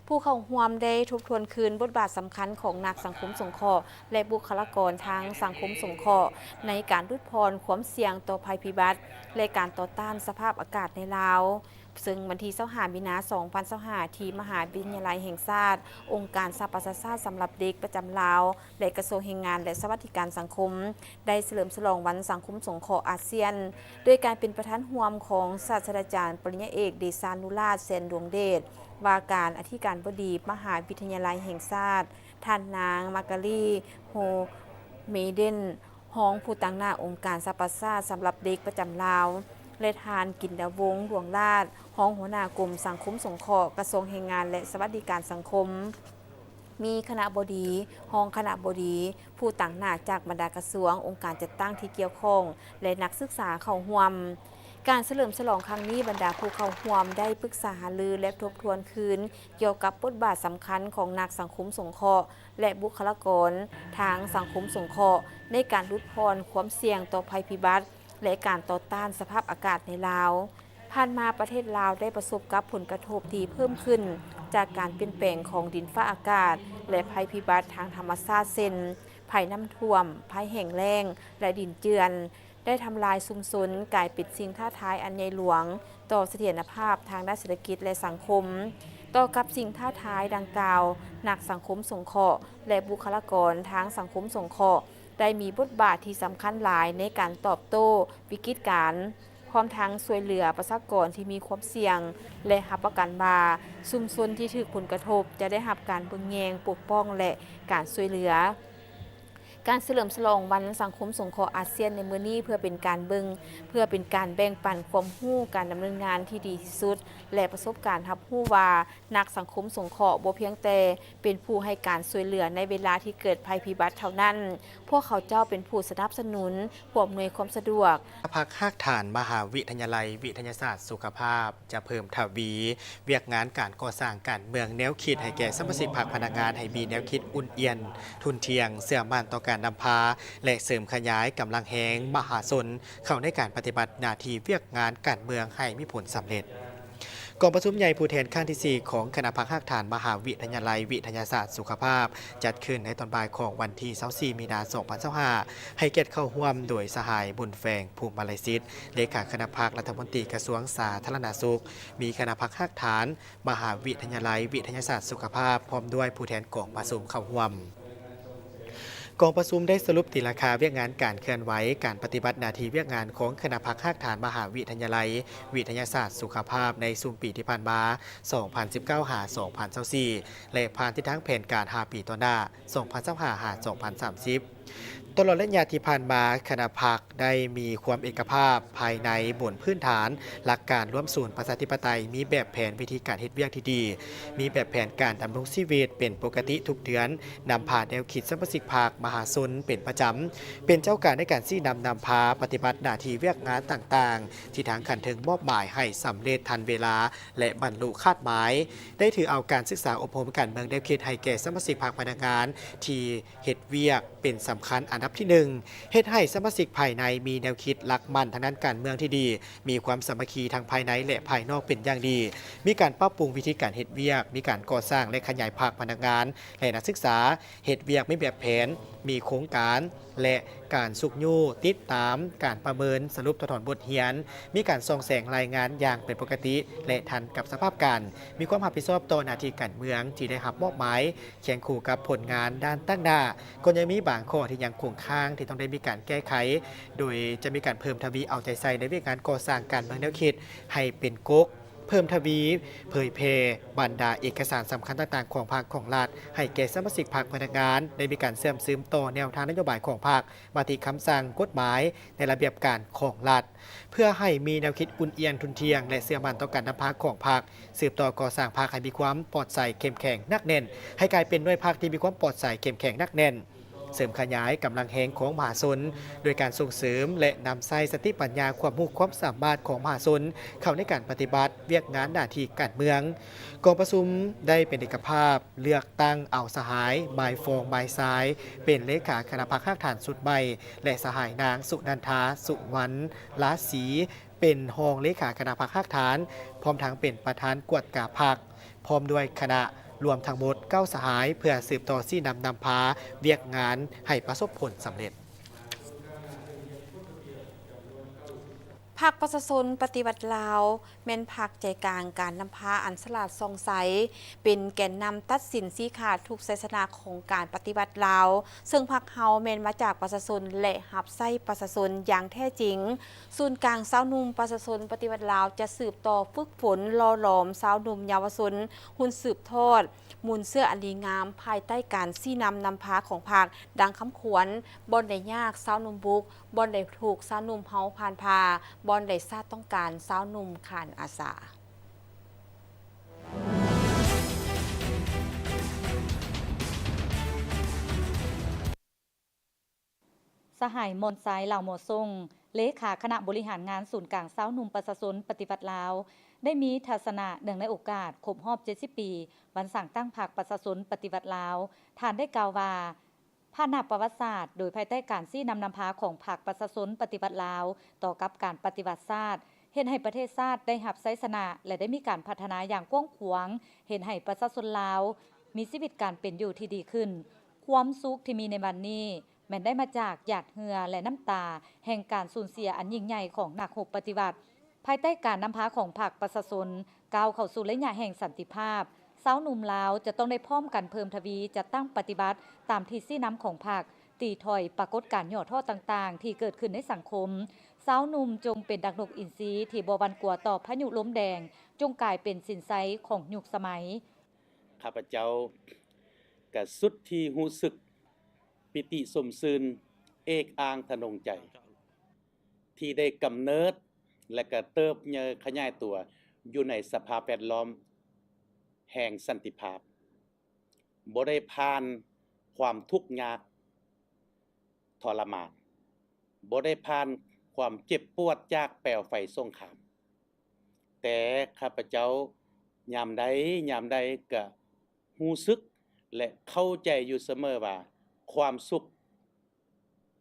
B: ผู้เข้าร่วมได้ทบทวนคืนบทบาทสำคัญของนักสังคมสงเคราะห์และบุคลากรทางสังคมสงเคราะห์ในการลดพรความเสี่ยงต่อภัยพิบัติและการต่อต้านสภาพอากาศในลาวซึ่งวันที่25 มีนาคม 2025 ที่มหาวิทยาลัยแห่งชาติองค์การสหประชาชาติสำหรับเด็กประจำลาวและกระทรวงแรงงานและสวัสดิการสังคมได้เฉลิมฉลองวันสังคมสงเคราะห์อาเซียนโดยการเป็นประธานร่วมของศาสตราจารย์ปริญญาเอกเดชานุราช แสนดวงเดชว่าการอธิการบดีมหาวิทยาลัยแห่งชาติท่านนางมาการีโฮเมเดนห้องผู้ตั้งหน้าองค์การสหประชาชาติสำหรับเด็กประจำลาวและทานกินดาวงศ์หลวงราชห้องหัวหน้ากรมสังคมสงเคราะห์กระทรวงแรงงานและสวัสดิการสังคมมีคณะบดีห้องคณะบดีผู้ต่างหน้าจากบรรดากระทรวงองค์การจัดตั้งที่เกี่ยวข้องและนักศึกษาเข้าร่วมการเฉลิมฉลองครั้งนี้บรรดาผู้เข้าร่วมได้ปรึกษาหารือและทบทวนคืนเกี่ยวกับบทบาทสำคัญของนักสังคมสงเคราะห์และบุคลากรทางสังคมสงเคราะห์ในการลดพรความเสี่ยงต่อภัยพิบัติและการต่อต้านสภาพอากาศในลาวผ่านมาประเทศลาวได้ประสบกับผลกระทบที่เพิ่มขึ้นจากการเปลี่ยนแปลงของดินฟ้าอากาศและภัยพิบัติทางธรรมชาติเช่นภัยน้ำท่วมภัยแห้งแล้งและดินเจือนได้ทำลายชุมชนกลายเป็นสิ่งท้าทายอันใหญ่หลวงต่อเสถียรภาพทางด้านเศรษฐกิจและสังคมต่อกับสิ่งท้าทายดังกล่าวนักสังคมสงเคราะห์และบุคลากรทางสังคมสงเคราะห์ได้มีบทบาทที่สำคัญหลายในการตอบโต้วิกฤตการณ์พร้อมทั้งช่วยเหลือประชากรที่มีความเสี่ยงและรับประกันว่าชุมชนที่ถูกผลกระทบจะได้รับการเบิ่งแยงปกป้องและการช่วยเหลือ การเฉลิมฉลองวันสังคมสงเคราะห์อาเซียนในมื้อนี้เพื่อเป็นการเพื่อเป็นการแบ่งปันความรู้การดำเนินงานที่ดีที่สุดและประสบการณ์รับรู้ว่านักสังคมสงเคราะห์บ่เพียงแต่เป็นผู้ให้การช่วยเหลือในเวลาที่เกิดภัยพิบัติเท่านั้นพวกเขาเจ้าเป็นผู้สนับสนุนผู้อำนวยความสะดวก
A: พักภาคฐานมหาวิทยาลัยวิทยาศาสตร์สุขภาพจะเพิ่มทวีเวียกงานการก่อสร้างการเมืองแนวคิดให้แก่สมาชิกพรรคพนักงานให้มีแนวคิดอุ่นเอียนทุนเทียงเสื่อมั่นต่อการนำพาและเสริมขยายกำลังแหงมหาชนเข้าในการปฏิบัติหน้าที่เวียกงานการเมืองให้มีผลสำเร็จกองประชุมใหญ่ผู้แทนข้างที่ 4 ของคณะพักภาคฐานมหาวิทยาลัยวิทยาศาสตร์สุขภาพจัดขึ้นในตอนบ่ายของวันที่24มีนาคม2025ให้เกียรติเข้าร่วมโดยสหายบุญแฝงภูมิมาลัยศิษย์เลขาคณะพักรัฐมนตรีกระทรวงสาธารณสุขมีคณะพักภาคฐานมหาวิทยาลัยวิทยาศาสตร์สุขภาพพร้อมด้วยผู้แทนกองประชุมเข้าร่วมกองประชุมได้สรุปตีราคาเวียกงานการเคลื่อนไหวการปฏิบัติหน้าที่เวียกงานของคณะพักภาคฐานมหาวิทยาลัยวิทยาศาสตร์สุขภาพในซุมปีที่ผ่านมา 2019 หา 2024 และผ่านที่ทั้งแผนการ5ปีต่อหน้า 2025 หา 2030 ตลอดระยะที่ผ่านมาคณะพรรคได้มีความเอกภาพภายในบนพื้นฐานหลักการร่วมศูนย์ประชาธิปไตยมีแบบแผนวิธีการเฮ็ดเวียกที่ดีมีแบบแผนการดำรงชีวิตเป็นปกติทุกเดือนนำพาแนวคิดสมาชิกพรรคมหาชนเป็นประจำเป็นเจ้าการในการชี้นำพาปฏิบัติหน้าที่เวียกงานต่างๆที่ทางขันถึงมอบหมายให้สำเร็จทันเวลาและบรรลุคาดหมายได้ถือเอาการศึกษาอบรมการเมืองแนวคิดให้แก่สมาชิกพรรคพนักงานที่เฮ็ดเวียกเป็นสำคัญอันดับที่1เฮ็ดให้สมาชิกภายในมีแนวคิดหลักมั่นทางด้านการเมืองที่ดีมีความสามัคคีทางภายในและภายนอกเป็นอย่างดีมีการปรับปรุงวิธีการเฮ็ดเวียกมีการก่อสร้างและขยายภาคพนักงานและนักศึกษาเฮ็ดเวียกไม่แบบแผนมีโครงการและการสุกยู่ติดตามการประเมินสรุปถอนบทเรียนมีการส่องแสงรายงานอย่างเป็นปกติและทันกับสภาพการมีความรับผิดชอบต่อหน้าที่การเมืองที่ได้รับมอบหมายเคียงคู่กับผลงานด้านตั้งหน้าก็ยังมีบางข้อที่ยังคงค้างที่ต้องได้มีการแก้ไขโดยจะมีการเพิ่มทวีเอาใจใส่ในเรื่องการก่อสร้างการเมืองแนวคิดให้เป็นก๊กเพิ่มทวีเผยแพร่บรรดาเอกสารสำคัญต่างๆของภาคของรัฐให้แก่สมาชิกพรรคพนักงานได้มีการเสื่อมซึมต่อแนวทางนโยบายของพรรคมาติคำสั่งกฎหมายในระเบียบการของรัฐเพื่อให้มีแนวคิดอุ่นเอียงทุนเทียงและเสื่อมั่นต่อการนำพรรคของพรรคสืบต่อก่อสร้างพรรคให้มีความปลอดใสเข้มแข็งนักแน่นให้กลายเป็นหน่วยพรรคที่มีความปลอดใสเข้มแข็งนักแน่นเสริมขยายกำลังแหงของมหาชนโดยการส่งเสริมและนำใส่สติปัญญาความรู้ความสามารถของมหาชนเข้าในการปฏิบัติเวียกงานหน้าที่การเมืองกองประชุมได้เป็นเอกภาพเลือกตั้งเอาสหายหมายฟองหมายซ้ายเป็นเลขาคณะพรรคภาคฐานสุดใหม่และสหายนางสุนันทาสุวรรณลาศรีเป็นรองเลขาคณะพรรคภาคฐานพร้อมทั้งเป็นประธานกวดกาพรรคพร้อมด้วยคณะรวมทั้งหมด9สหายเพื่อสืบต่อซี่นำพาเวียกงานให้ประสบผลสำเร็จ
B: พรรคประชาชนปฏิวัติลาวแม่นพรรคใจกลางการนำพาอันสลาดซองใสเป็นแกนนำตัดสินชี้ขาดทุกศาสนาของการปฏิวัติลาวซึ่งพรรคเฮาแม่นมาจากประชาชนและหับไส้ประชาชนอย่างแท้จริงศูนย์กลางสาวหนุ่มประชาชนปฏิวัติลาวจะสืบต่อฝึกฝนหล่อหลอมสาวหนุ่มเยาวชนหุ่นสืบทอดมูลเสื้ออันดีงามภายใต้การซี่นำพาของพรรคดังคำขวัญบ่ได้ยากสาวหนุ่มบุกบ่ได้ถูกสาวหนุ่มเฮาผ่านพาบอลได้ซาดต้องการสาวหนุ่มขานอาสา
I: สหายมนไซเหล่าหมอทรงเลขาคณะบริหารงานศูนย์กลางสาวหนุ่มประชาชนปฏิบัติลาวได้มีทัศนะเนื่องในโอกาสครบรอบ70 ปีวันสั่งตั้งพรรคประชาชนปฏิบัติลาวท่านได้กล่าวว่าผ่านหน้าประวัติศาสตร์โดยภายใต้การซี่นำพาของพรรคประชาชนปฏิบัติลาวต่อกับการปฏิวัติศาสตร์เห็นให้ประเทศชาติได้รับชัยชนะและได้มีการพัฒนาอย่างกว้างขวางเห็นให้ประชาชนลาวมีชีวิตการเป็นอยู่ที่ดีขึ้นความสุขที่มีในวันนี้แม้นได้มาจากหยาดเหงื่อและน้ำตาแห่งการสูญเสียอันยิ่งใหญ่ของนักรบปฏิวัติภายใต้การนำพาของพรรคประชาชนก้าวเข้าสู่ระยะแห่งสันติภาพสาวหนุ่มลาวจะต้องได้พร้อมกันเพิ่มทวีจะตั้งปฏิบัติตามที่ซี่นำของพรรคตีถอยปรากฏการณ์ย่อท่อต่างๆที่เกิดขึ้นในสังคมสาวหนุ่มจงเป็นดักนกอินทรีที่บ่หวั่นกลัวต่อพายุลมแดงจงกลายเป็นสินไซของยุคสมัย
M: ข้าพเจ้าก็สุดที่รู้สึก ปิติสมซื่นเอกอ้างทนงใจ ที่ได้กำเนิดและก็เติบเยอขยายตัวอยู่ในสภาพแวดล้อมแห่งสันติภาพบ่ได้ผ่านความทุกข์ยากทรมานบ่ได้ผ่านความเจ็บปวดจากแปลวไฟสงครามแต่ข้าพเจ้ายามใดก็รู้สึกและเข้าใจอยู่เสมอว่าความสุข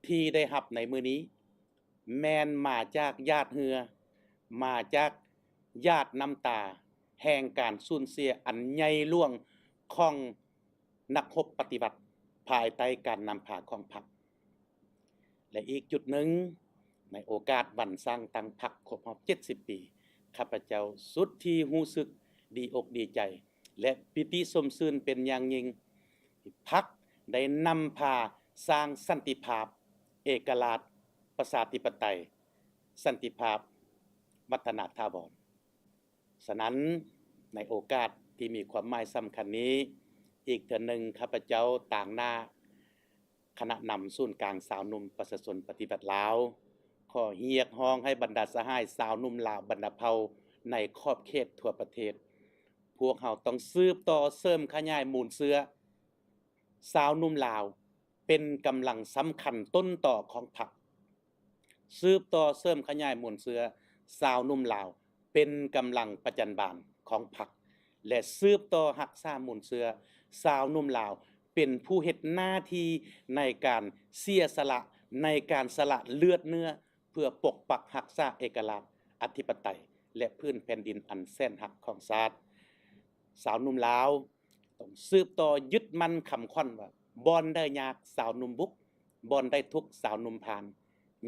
M: ที่ได้รับในมื้อนี้แม่นมาจากญาติเหือมาจากญาติน้ำตาแห่งการสูญเสียอันใหญ่หลวงของนักรบปฏิวัติภายใต้การนำพาของพรรคและอีกจุดหนึ่งในโอกาสวันสร้างตั้งพรรคครบรอบ70 ปีข้าพเจ้าสุดที่รู้สึกดีอกดีใจและปิติสมซื่นเป็นอย่างยิ่งที่พรรคได้นำพาสร้างสันติภาพเอกราชประชาธิปไตยสันติภาพวัฒนถาวรฉะนั้นในโอกาสที่มีความหมายสำคัญนี้อีกเทื่อหนึ่งข้าพเจ้าต่างหน้าคณะนำศูนย์กลางสาวหนุ่มประชาชนปฏิบัติลาวขอเรียกร้องให้บรรดาสหายสาวหนุ่มลาวบรรดาเผ่าในขอบเขตทั่วประเทศพวกเราต้องสืบต่อเสริมขยายมูลเชื้อสาวหนุ่มลาวเป็นกำลังสำคัญต้นต่อของพรรคสืบต่อเสริมขยายมูลเชื้อสาวหนุ่มลาวเป็นกำลังประจันบานของพรรคและสืบต่อรักษามูลเชื้อสาวหนุ่มลาวเป็นผู้เฮ็ดหน้าที่ในการเสียสละในการสละเลือดเนื้อเพื่อปกปักรักษาเอกราชอธิปไตยและพื้นแผ่นดินอันแสนรักของชาติสาวหนุ่มลาวต้องสืบต่อยึดมั่นคำขวัญว่าบ่อนได้ยากสาวหนุ่มบุกบ่อนได้ทุกสาวหนุ่มผ่าน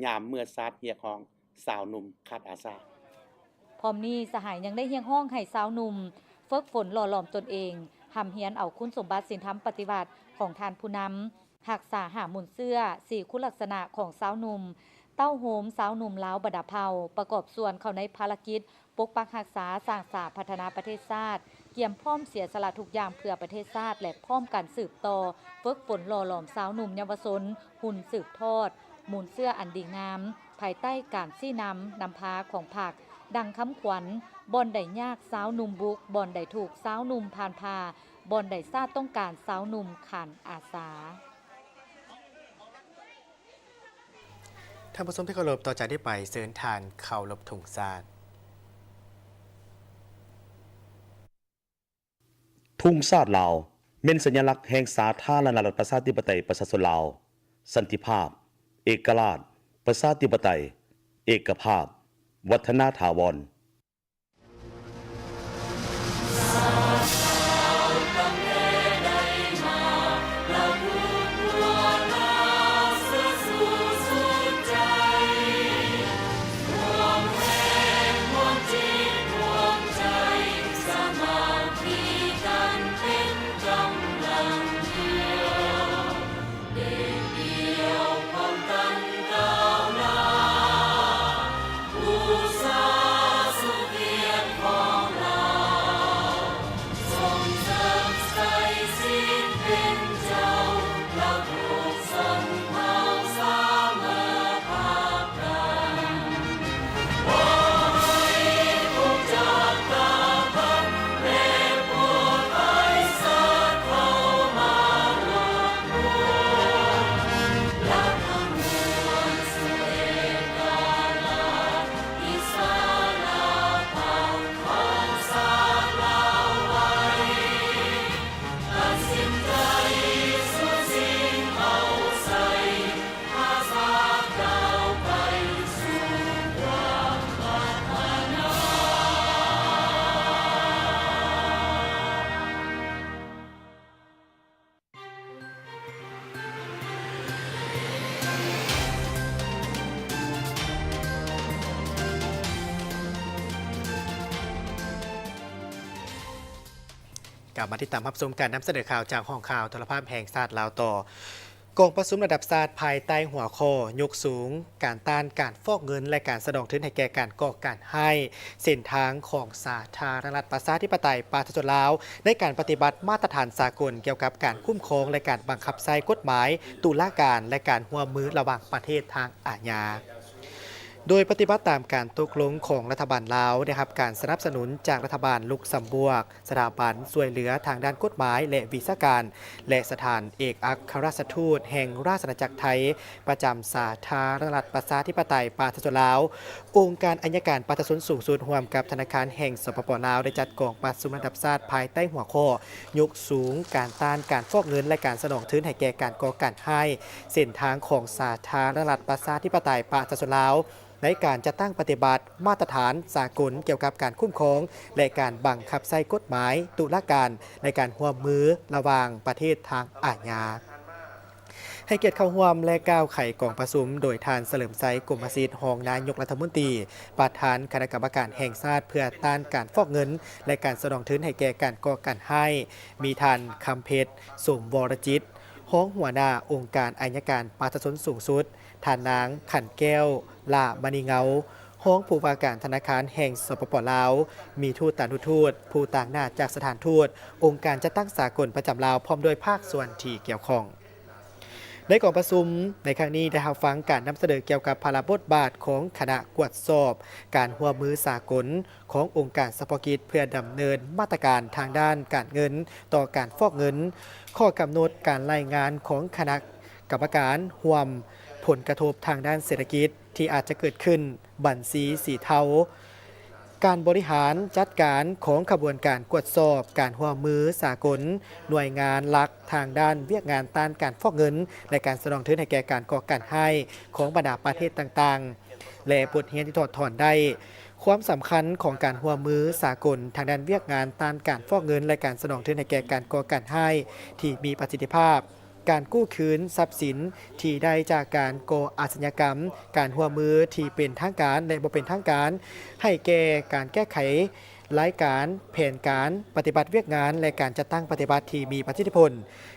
M: ยามเมื่อชาติเรียกร้องสาวหนุ่มขาดอาสา
I: พร้อมนี้สหายยังได้เรียกร้องให้สาวหนุ่มฝึกฝนหล่อหลอมตนเองทำเฮียนเอาคุณสมบัติศีลธรรมปฏิบัติของทานผู้นำรักษาหามุนเสื้อ4คุณลักษณะของสาวหนุ่มเต้าโฮมสาวหนุ่มลาวบรรดาเผ่าประกอบส่วนเข้าในภารกิจปกปักรักษาสร้างสรรค์พัฒนาประเทศชาติเกี่ยมพร้อมเสียสละทุกอย่างเพื่อประเทศชาติและพร้อมกันสืบต่อฝึกฝนหล่อหลอมสาวหนุ่มเยาวชนหุ่นสืบทอดมูลเสื้ออันดีงามภายใต้การซี่นำพาของพรรคดังคำขวัญบ่อนใดยากสาวหนุ่มบุกบ่อนใดถูกสาวหนุ่มผ่านพาบ่อนใดซาดต้องการสาวหนุ่มขันอาสา
A: ท่านผู้ชมที่เคารพต่อจากนี้ไปเชิญทานเข้ารบถุงซาด
N: ทุ่งชาติลาวเป็นสัญลักษณ์แห่งสาธารณรัฐประชาธิปไตยประชาชนลาวสันติภาพเอกราชประชาธิปไตยเอกภาพวัฒนถาวร
A: กลับมาที่ตามรับชมการนำเสนอข่าวจากห้องข่าวโทรภาพแห่งชาติลาวต่อ กองประชุมระดับชาติภายใต้หัวข้อยกสูงการต้านการฟอกเงินและการสนองทุนให้แก่การก่อการให้เส้นทางของสาธารณรัฐประชาธิปไตยประชาชนลาวในการปฏิบัติมาตรฐานสากลเกี่ยวกับการคุ้มครองและการบังคับใช้กฎหมายตุลาการและการร่วมมือระหว่างประเทศทางอาญาโดยปฏิบัติตามการตกลงของรัฐบาลลาวนะครับการสนับสนุนจากรัฐบาลลุกซัมบวกสถาบันช่วยเหลือทางด้านกฎหมายและวิชาการและสถานเอกอัครราชทูตแห่งราชอาณาจักรไทยประจำสาธารณรัฐประชาธิปไตยประชาชนลาวองค์การอัยการประชาชนสูงสุดร่วมกับธนาคารแห่งสปป.ลาวได้จัดกองประชุมระดับชาติภายใต้หัวข้อยกสูงการต้านการฟอกเงินและการสนองทุนให้แก่การก่อการให้เส้นทางของสาธารณรัฐประชาธิปไตยประชาชนลาวในการจัดตั้งปฏิบัติมาตรฐานสากลเกี่ยวกับการคุ้มครองและการบังคับใช้กฎหมายตุลาการในการร่วมมือระหว่างประเทศทางอาญาให้เกียรติเข้าร่วมและก้าวไขกองประชุมโดยทานเฉลิมไซกรมศิษย์รองนายกรัฐมนตรีประธานคณะกรรมการแห่งชาติเพื่อต้านการฟอกเงินและการสนองทุนให้แก่การก่อการให้มีทานคำเพชรสมวรจิตรองหัวหน้าองค์การอัยการประชาชนสูงสุดท่านนางขันแก้วลามณีเงาห้องผู้ว่าการธนาคารแห่งสปป.ลาวมีทูตต่างทูตผู้ต่างหน้าจากสถานทูตองค์การจัดตั้งสากลประจำลาวพร้อมโดยภาคส่วนที่เกี่ยวข้องในกองประชุมในครั้งนี้ได้รับฟังการนำเสนอเกี่ยวกับภาระบทบาทของคณะกวดสอบการร่วมมือสากลขององค์การเฉพาะกิจเพื่อดำเนินมาตรการทางด้านการเงินต่อการฟอกเงินข้อกำหนดการรายงานของคณะกรรมการร่วมผลกระทบทางด้านเศรษฐกิจที่อาจจะเกิดขึ้นบัญชีสีเทาการบริหารจัดการของขบวนการกวดสอบการร่วมมือสากลหน่วยงานหลักทางด้านเวียกงานต้านการฟอกเงินและการสนองทุนให้แก่การก่อการให้ของบรรดาประเทศต่างๆและบทเรียนที่ถอดถอนได้ความสำคัญของการร่วมมือสากลทางด้านเวียกงานต้านการฟอกเงินและการสนองทุนให้แก่การก่อการให้ที่มีประสิทธิภาพการกู้คืนทรัพย์สินที่ได้จากการก่ออาชญากรรมการร่วมมือที่เป็นทางการและบ่เป็นทางการให้แก่การแก้ไขรายการแผนการปฏิบัติเวียกงานและการจัดตั้งปฏิบัติที่มีประสิทธิผล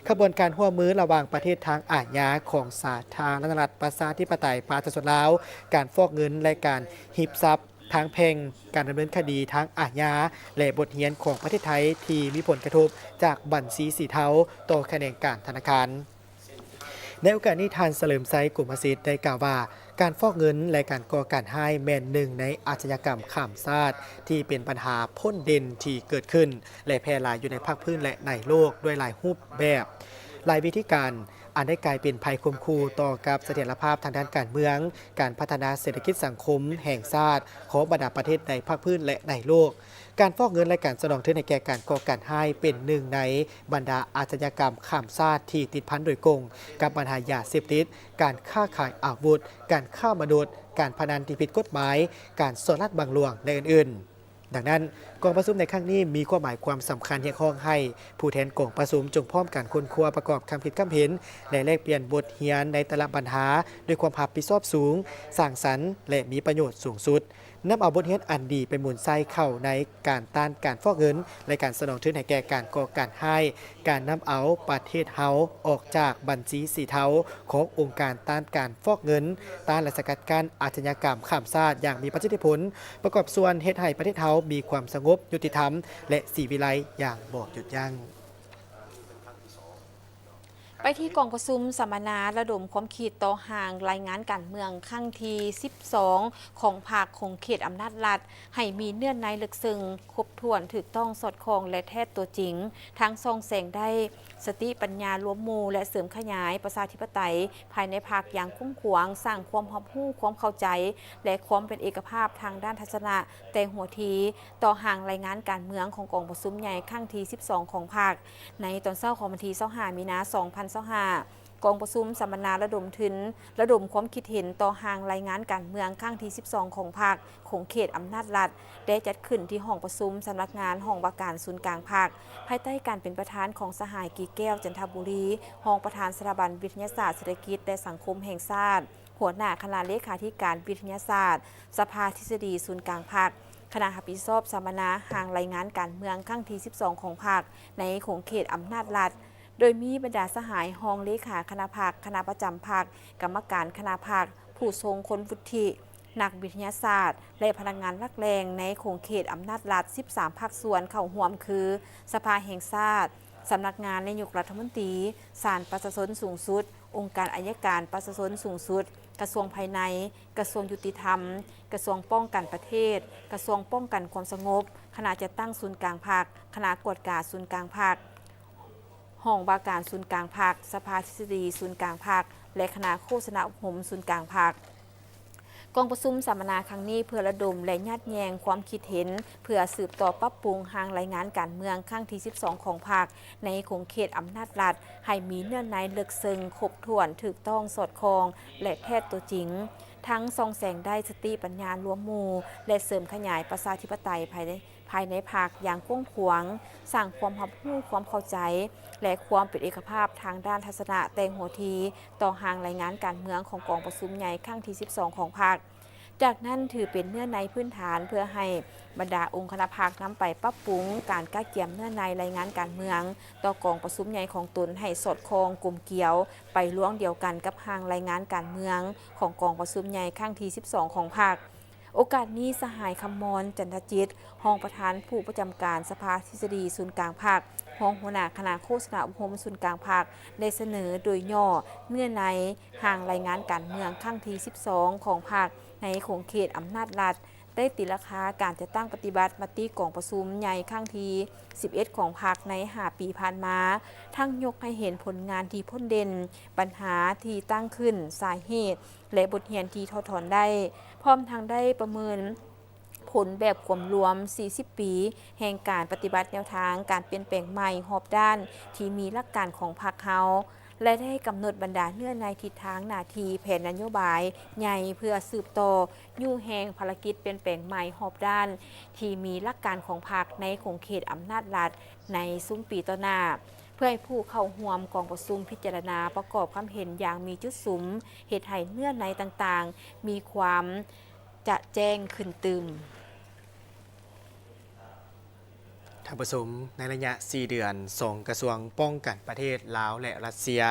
A: ขบวนการร่วมมือระหว่างประเทศทางอาญาของสาธารณรัฐประชาธิปไตยประชาชนลาวการฟอกเงินและการหีบทรัพย์ทางแพ่งการดำเนินคดีทางอาญาและบทเรียนของประเทศไทยที่มีผลกระทบจากบัญชีสีเทาต่อแขนงการธนาคารในโอกาสนี้ท่านเฉลิมไซกรมศิษย์ได้กล่าวว่าการฟอกเงินและการก่อการให้แม่นหนึ่งในอาชญากรรมข้ามชาติที่เป็นปัญหาพ้นเด่นที่เกิดขึ้นและแพร่หลายอยู่ในภาคพื้นและในโลกด้วยหลายรูปแบบหลายวิธีการอันได้กลายเป็นภัยคุมคูต่อกับเสถียรภาพทางด้านการเมืองการพัฒนาเศรษฐกิจสังคมแห่งชาติของบรรดาประเทศในภาคพื้นและในโลกการฟอกเงินและการสนองทุนให้แก่การก่อการให้เป็นหนึ่งในบรรดาอาชญากรรมข้ามชาติที่ติดพันโดยกงกับปัญหายาเสพติดการค้าขายอาวุธการฆ่ามนุษย์การพนันที่ผิดกฎหมายการสอดลัดบังหลวงและอื่นๆดังนั้นกองประชุมในครั้งนี้มีความหมายความสำคัญเรียกร้องให้ผู้แทนกองประชุมจงพร้อมกันค้นคว้าประกอบคำคิดคำเห็นและแลกเปลี่ยนบทเรียนในแต่ละปัญหาด้วยความรับผิดชอบสูงสร้างสรรค์และมีประโยชน์สูงสุดนำเอาบทเรียนอันดีไปหมุนไส้เข้าในการต้านการฟอกเงินและการสนองทุนให้แก่การก่อการให้การนำเอาประเทศเฮาออกจากบัญชีสีเทาขององค์การต้านการฟอกเงินต้านและสกัดกั้นอาชญากรรมข้ามชาติอย่างมีประสิทธิผลประกอบส่วนเฮ็ดให้ประเทศเฮามีความสงบยุติธรรมและสีวิไลอย่างบ่หยุดยั้ง
B: ไปที่กองประชุมสัมมนาระดมความคิดต่อห่างรายงานการเมืองครั้งที่12ของภาคของเขตอำนาจรัฐให้มีเนื้อในลึกซึ้งครบถ้วนถูกต้องสอดคล้องและแท้ตัวจริงทั้งส่องแสงได้สติปัญญารวมหมู่และเสริมขยายประชาธิปไตยภายในภาคอย่างคุ้มขวางสร้างความรับรู้ความเข้าใจและความเป็นเอกภาพทางด้านทัศนะแต่หัวทีต่อห่างรายงานการเมืองของกองประชุมใหญ่ครั้งที่12ของภาคในตอนเช้าของวันที่25มีนาคม2025กองประชุมสัมมนาระดมทุนระดมความคิดเห็นต่อห่างรายงานการเมืองครั้งที่12ของภาคของเขตอำนาจรัฐได้จัดขึ้นที่ห้องประชุมสำนักงานห้องว่าการศูนย์กลางภาคภายใต้การเป็นประธานของสหายกีแก้วจันทบุรีห้องประธานสถาบันวิทยาศาสตร์เศรษฐกิจและสังคมแห่งชาติหัวหน้าคณะเลขาธิการวิทยาศาสตร์สภาทฤษฎีศูนย์กลางภาคคณะรับผิดชอบสัมมนาห่างรายงานการเมืองครั้งที่12ของภาคในของเขตอำนาจรัฐ โดยมีบรรดาสหายรองเลขาคณะพรรคคณะประจำพรรคกรรมการคณะพรรคผู้ทรงคุณวุฒินักวิทยาศาสตร์และพลังงานหลักแรงในโครงเขตอำนาจรัฐ 13 ภาคส่วนเข้าร่วมคือ สภาแห่งชาติสำนักงานนายกรัฐมนตรีศาลประชาชนสูงสุดองค์การอัยการประชาชนสูงสุดกระทรวงภายในกระทรวงยุติธรรมกระทรวงป้องกันประเทศกระทรวงป้องกันความสงบคณะจัดตั้งศูนย์กลางพรรคคณะกวดการศูนย์กลางพรรคห้องว่าการศูนย์กลางพรรคสภาทฤษฎีศูนย์กลางพรรคและคณะโฆษณาอบรมศูนย์กลางพรรคกองประชุมสัมมนาครั้งนี้เพื่อระดมและยัดแยงความคิดเห็นเพื่อสืบต่อปรับปรุงทางรายงานการเมืองครั้งที่ 12 ของพรรคในโครงเขตอำนาจรัฐให้มีเนื้อในลึกซึ้งครบถ้วนถูกต้องสอดคล้องและแท้ตัวจริงทั้งส่องแสงได้สติปัญญารวมหมู่และเสริมขยายประชาธิปไตยภายในพรรคอย่างกว้างขวางสร้างความรับรู้ความเข้าใจและความเป็นเอกภาพทางด้านทัศนะแต่งหัวทีต่อทางรายงานการเมืองของกองประชุมใหญ่ครั้งที่ 12 ของพรรคจากนั้นถือเป็นเนื้อในพื้นฐานเพื่อให้บรรดาองค์คณะพรรคนำไปปรับปรุงการก้าเกี่ยมเนื้อในรายงานการเมืองต่อกองประชุมใหญ่ของตนให้สอดคล้องกลมเกลียวไปล่วงเดียวกันกับทางรายงานการเมืองของกองประชุมใหญ่ครั้งที่ 12 ของพรรคโอกาสนี้สหายคำมรจันทจิตรองประธานผู้ประจำการสภาทฤษฎีศูนย์กลางพรรครองหัวหน้าคณะโฆษณาอบรมศูนย์กลางพรรคได้เสนอโดยย่อเนื้อในทางรายงานการเมืองครั้งที่ 12 ของพรรคในโครงเขตอำนาจรัฐได้ติราคาการจะตั้งปฏิบัติมติกองประชุมใหญ่ครั้งที่ 11 ของพรรคใน5 ปีผ่านมาทั้งยกให้เห็นผลงานที่พ้นเด่นปัญหาที่ตั้งขึ้นสาเหตุและบทเรียนที่ถอดถอนได้พร้อมทางได้ประเมินผลแบบกลมรวม 40 ปี แห่งการปฏิบัติแนวทางการเปลี่ยนแปลงใหม่รอบด้านที่มีหลักการของพรรคเฮาและได้กำหนดบรรดาเนื้อในทิศทางหน้าที่แผนนโยบายใหญ่เพื่อสืบต่อยู่แห่งภารกิจเปลี่ยนแปลงใหม่รอบด้านที่มีหลักการของพรรคในโครงเขตอำนาจรัฐในซุ้มปีต่อหน้าเพื่อให้ผู้เข้าร่วมกองประชุมพิจารณาประกอบความเห็นอย่างมีจุดสุมเหตุให้เนื้อในต่างๆมีความจะแจ้งขึ้นตึม
A: ทางประชุมในระยะ 4 เดือนส่งกระทรวงป้องกันประเทศลาวและรัสเซีย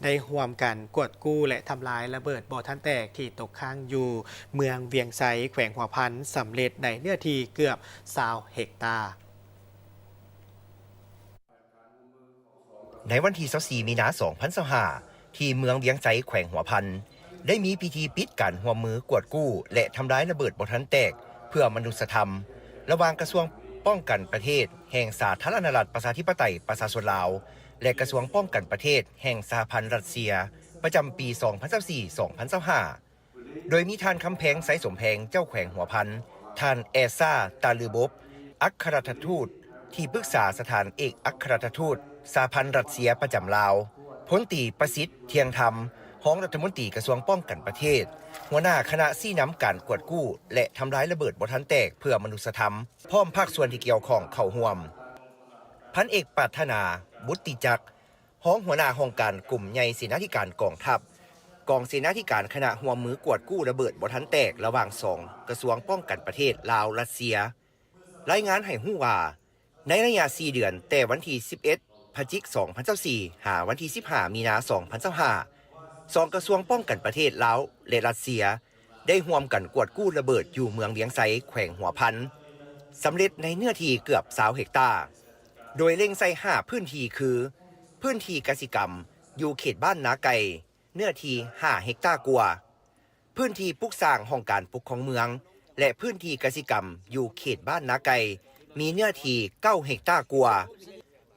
A: ได้ร่วมกันกวดกู้และทำลายระเบิดบ่อท่านแตกที่ตกค้างอยู่เมืองเวียงไซแขวงหัวพันสำเร็จในเนื้อที่เกือบ20 เฮกตาร์
F: ในวันที่24 มีนาคม 2025 ที่เมืองเวียงไซแขวงหัวพันได้มีพิธีปิดการร่วมมือกวดกู้และทำลายระเบิดบ่ทันแตกเพื่อมนุษยธรรมระหว่างกระทรวงป้องกันประเทศแห่งสาธารณรัฐประชาธิปไตยประชาชนลาวและกระทรวงป้องกันประเทศแห่งสหพันธ์รัสเซียประจำปี 2024-2025 โดยมีท่านคำแพงไสสมแพงเจ้าแขวงหัวพันท่านแอซ่าตาลือบอัครราชทูตที่ปรึกษาสถานเอกอัครราชทูตสหพันธ์รัสเซียประจำลาวพลตรีประสิทธิ์เทียงธรรมรองรัฐมนตรีกระทรวงป้องกันประเทศหัวหน้าคณะซี่น้ำการกวดกู้และทำลายระเบิดบ่ทันแตกเพื่อมนุษยธรรมพร้อมภาคส่วนที่เกี่ยวข้องเข้าร่วมพันเอกปรารถนาบุตติจักรรองหัวหน้าห้องการกลุ่มใหญ่เสนาธิการกองทัพกองเสนาธิการคณะร่วมมือกวดกู้ระเบิดบ่ทันแตกระหว่าง2กระทรวงป้องกันประเทศลาวรัสเซียรายงานให้ฮู้ว่าในระยะ 4 เดือนแต่วันที่ 11 พฤศจิกายน 2024 หาวันที่ 15 มีนาคม 2025 2กระทรวงป้องกันประเทศลาวและรัสเซียได้ร่วมกันกวดกู้ระเบิดอยู่เมืองเวียงไซแขวงหัวพันสำเร็จในเนื้อที่เกือบ20 เฮกตาร์โดยเล็งใส่5พื้นที่คือพื้นที่กสิกรรมอยู่เขตบ้านนาไก่เนื้อที่5 เฮกตาร์กว่าพื้นที่ปลูกสร้างห้องการปกครองเมืองและพื้นที่กสิกรรมอยู่เขตบ้านนาไก่มีเนื้อที่9 เฮกตาร์กว่า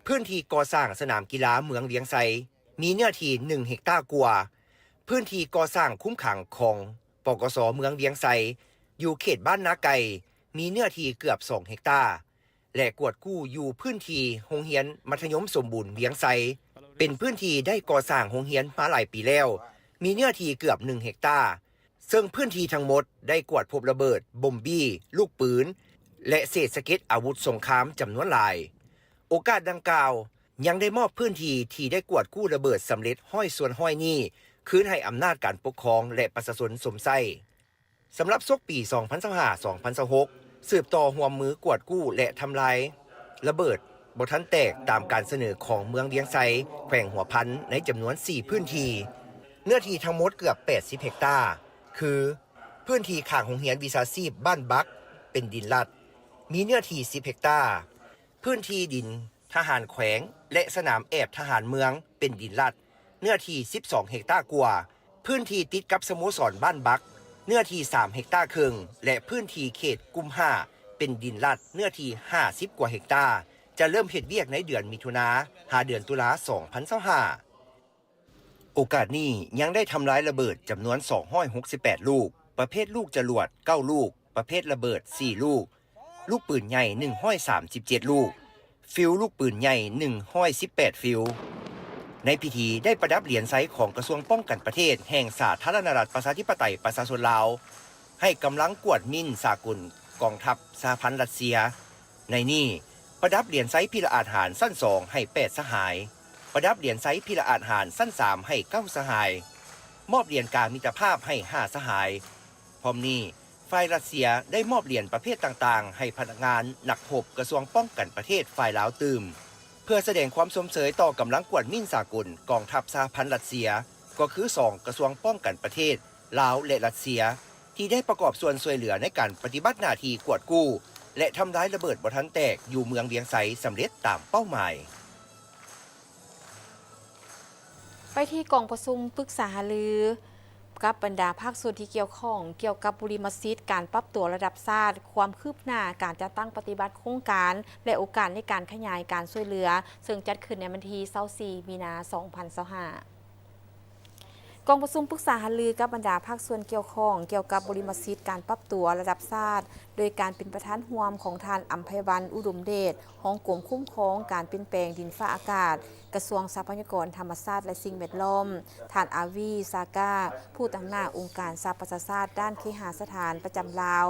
F: พื้นที่ก่อสร้างสนามกีฬาเมืองเวียงไซมีเนื้อที่1 เฮกตาร์กว่าพื้นที่ก่อสร้างคุ้มขังของปกส.เมืองเวียงไซอยู่เขตบ้านนาไก่มีเนื้อที่เกือบ2 เฮกตาร์และกวดกู้อยู่พื้นที่โรงเรียนมัธยมสมบูรณ์เวียงไซเป็นพื้นที่ได้ก่อสร้างโรงเรียนมาหลายปีแล้วมีเนื้อที่เกือบ1 เฮกตาร์ซึ่งพื้นที่ทั้งหมดได้กวดพบระเบิดบอมบี้ลูกปืนและเศษสะเก็ดอาวุธสงครามจำนวนหลายโอกาสดังกล่าวยังได้มอบพื้นที่ที่ได้กวดกู้ระเบิดสำเร็จห้อยส่วนห้อยนี้คืนให้อำนาจการปกครองและประชาชนสมไส้สำหรับซกปี 2025-2026 สืบต่อห่วมมือกวดกู้และทำลายระเบิด บ่ทันแตกตามการเสนอของเมืองเวียงไซแขวงหัวพันในจำนวน 4 พื้นที่เนื้อที่ทั้งหมดเกือบ 80 เฮกตาร์ คือพื้นที่ข้างโรงเรียนวิชาชีพบ้านบักเป็นดินลัดมีเนื้อที่ 10 เฮกตาร์ พื้นที่ดินทหารแขวงและสนามแอบทหารเมืองเป็นดินลัดเนื้อที่ 12 เฮกตาร์กว่าพื้นที่ติดกับสโมสรบ้านบักเนื้อที่ 3 เฮกตาร์ครึ่งและพื้นที่เขตกุม5เป็นดินลัดเนื้อที่ 50 กว่าเฮกตาร์จะเริ่มเฮ็ดเวียกในเดือนมิถุนาหาเดือนตุลา2025โอกาสนี้ยังได้ทำลายระเบิดจำนวน268ลูกประเภทลูกจรวด9ลูกประเภทระเบิด4ลูกลูกปืนใหญ่137ลูกฟิวลูกปืนใหญ่118ฟิวในพิธีได้ประดับเหรียญไซส์ของกระทรวงป้องกันประเทศแห่งสาธารณรัฐประชาธิปไตยประชาชนลาวให้กำลังกวดมินสากลกองทัพสหพันธ์รัสเซียในนี้ประดับเหรียญไซส์พิละอาจหารสั้น2ให้8สหายประดับเหรียญไซส์พิละอาจหารสั้น3ให้9สหายมอบเหรียญการมิตรภาพให้5สหายพร้อมนี้ฝ่ายรัสเซียได้มอบเหรียญประเภทต่างๆให้พนักงานนักรบกระทรวงป้องกันประเทศฝ่ายลาวตื่มเพื่อแสดงความสมเสยต่อกำลังกวดมินสากลกองทัพสหพันธ์รัสเซียก็คือ2กระทรวงป้องกันประเทศลาวและรัสเซียที่ได้ประกอบส่วนช่วยเหลือในการปฏิบัติหน้าที่กวดกู้และทำลายระเบิดบ่ทันแตกอยู่เมืองเวียงไสสำเร็จตามเป้าหมาย
B: ไปที่กองประชุมปรึกษาหารือกับบรรดาภาคส่วนที่เกี่ยวข้องเกี่ยวกับบุริมัสยิดการปรับตัวระดับชาติความคืบหน้าการจัดตั้งปฏิบัติโครงการและโอกาสในการขยายการช่วยเหลือซึ่งจัดขึ้นในวันที่24มีนา2025กองประชุมปรึกษาหารือกับบรรดาภาคส่วนเกี่ยวข้องเกี่ยวกับบุริมัสยิดการปรับตัวระดับชาติโดยการเป็นประธานร่วมของท่านอัมไพวันอุดมเดชของกรมคุ้มครองการเปลี่ยนแปลงดินฟ้าอากาศกระทรวงทรัพยากรธรรมชาติและสิ่งแวดล้อมท่านอาวีซากาผู้ตั้งหน้าองค์การสหประชาชาติด้านเคหสถานประจำลาว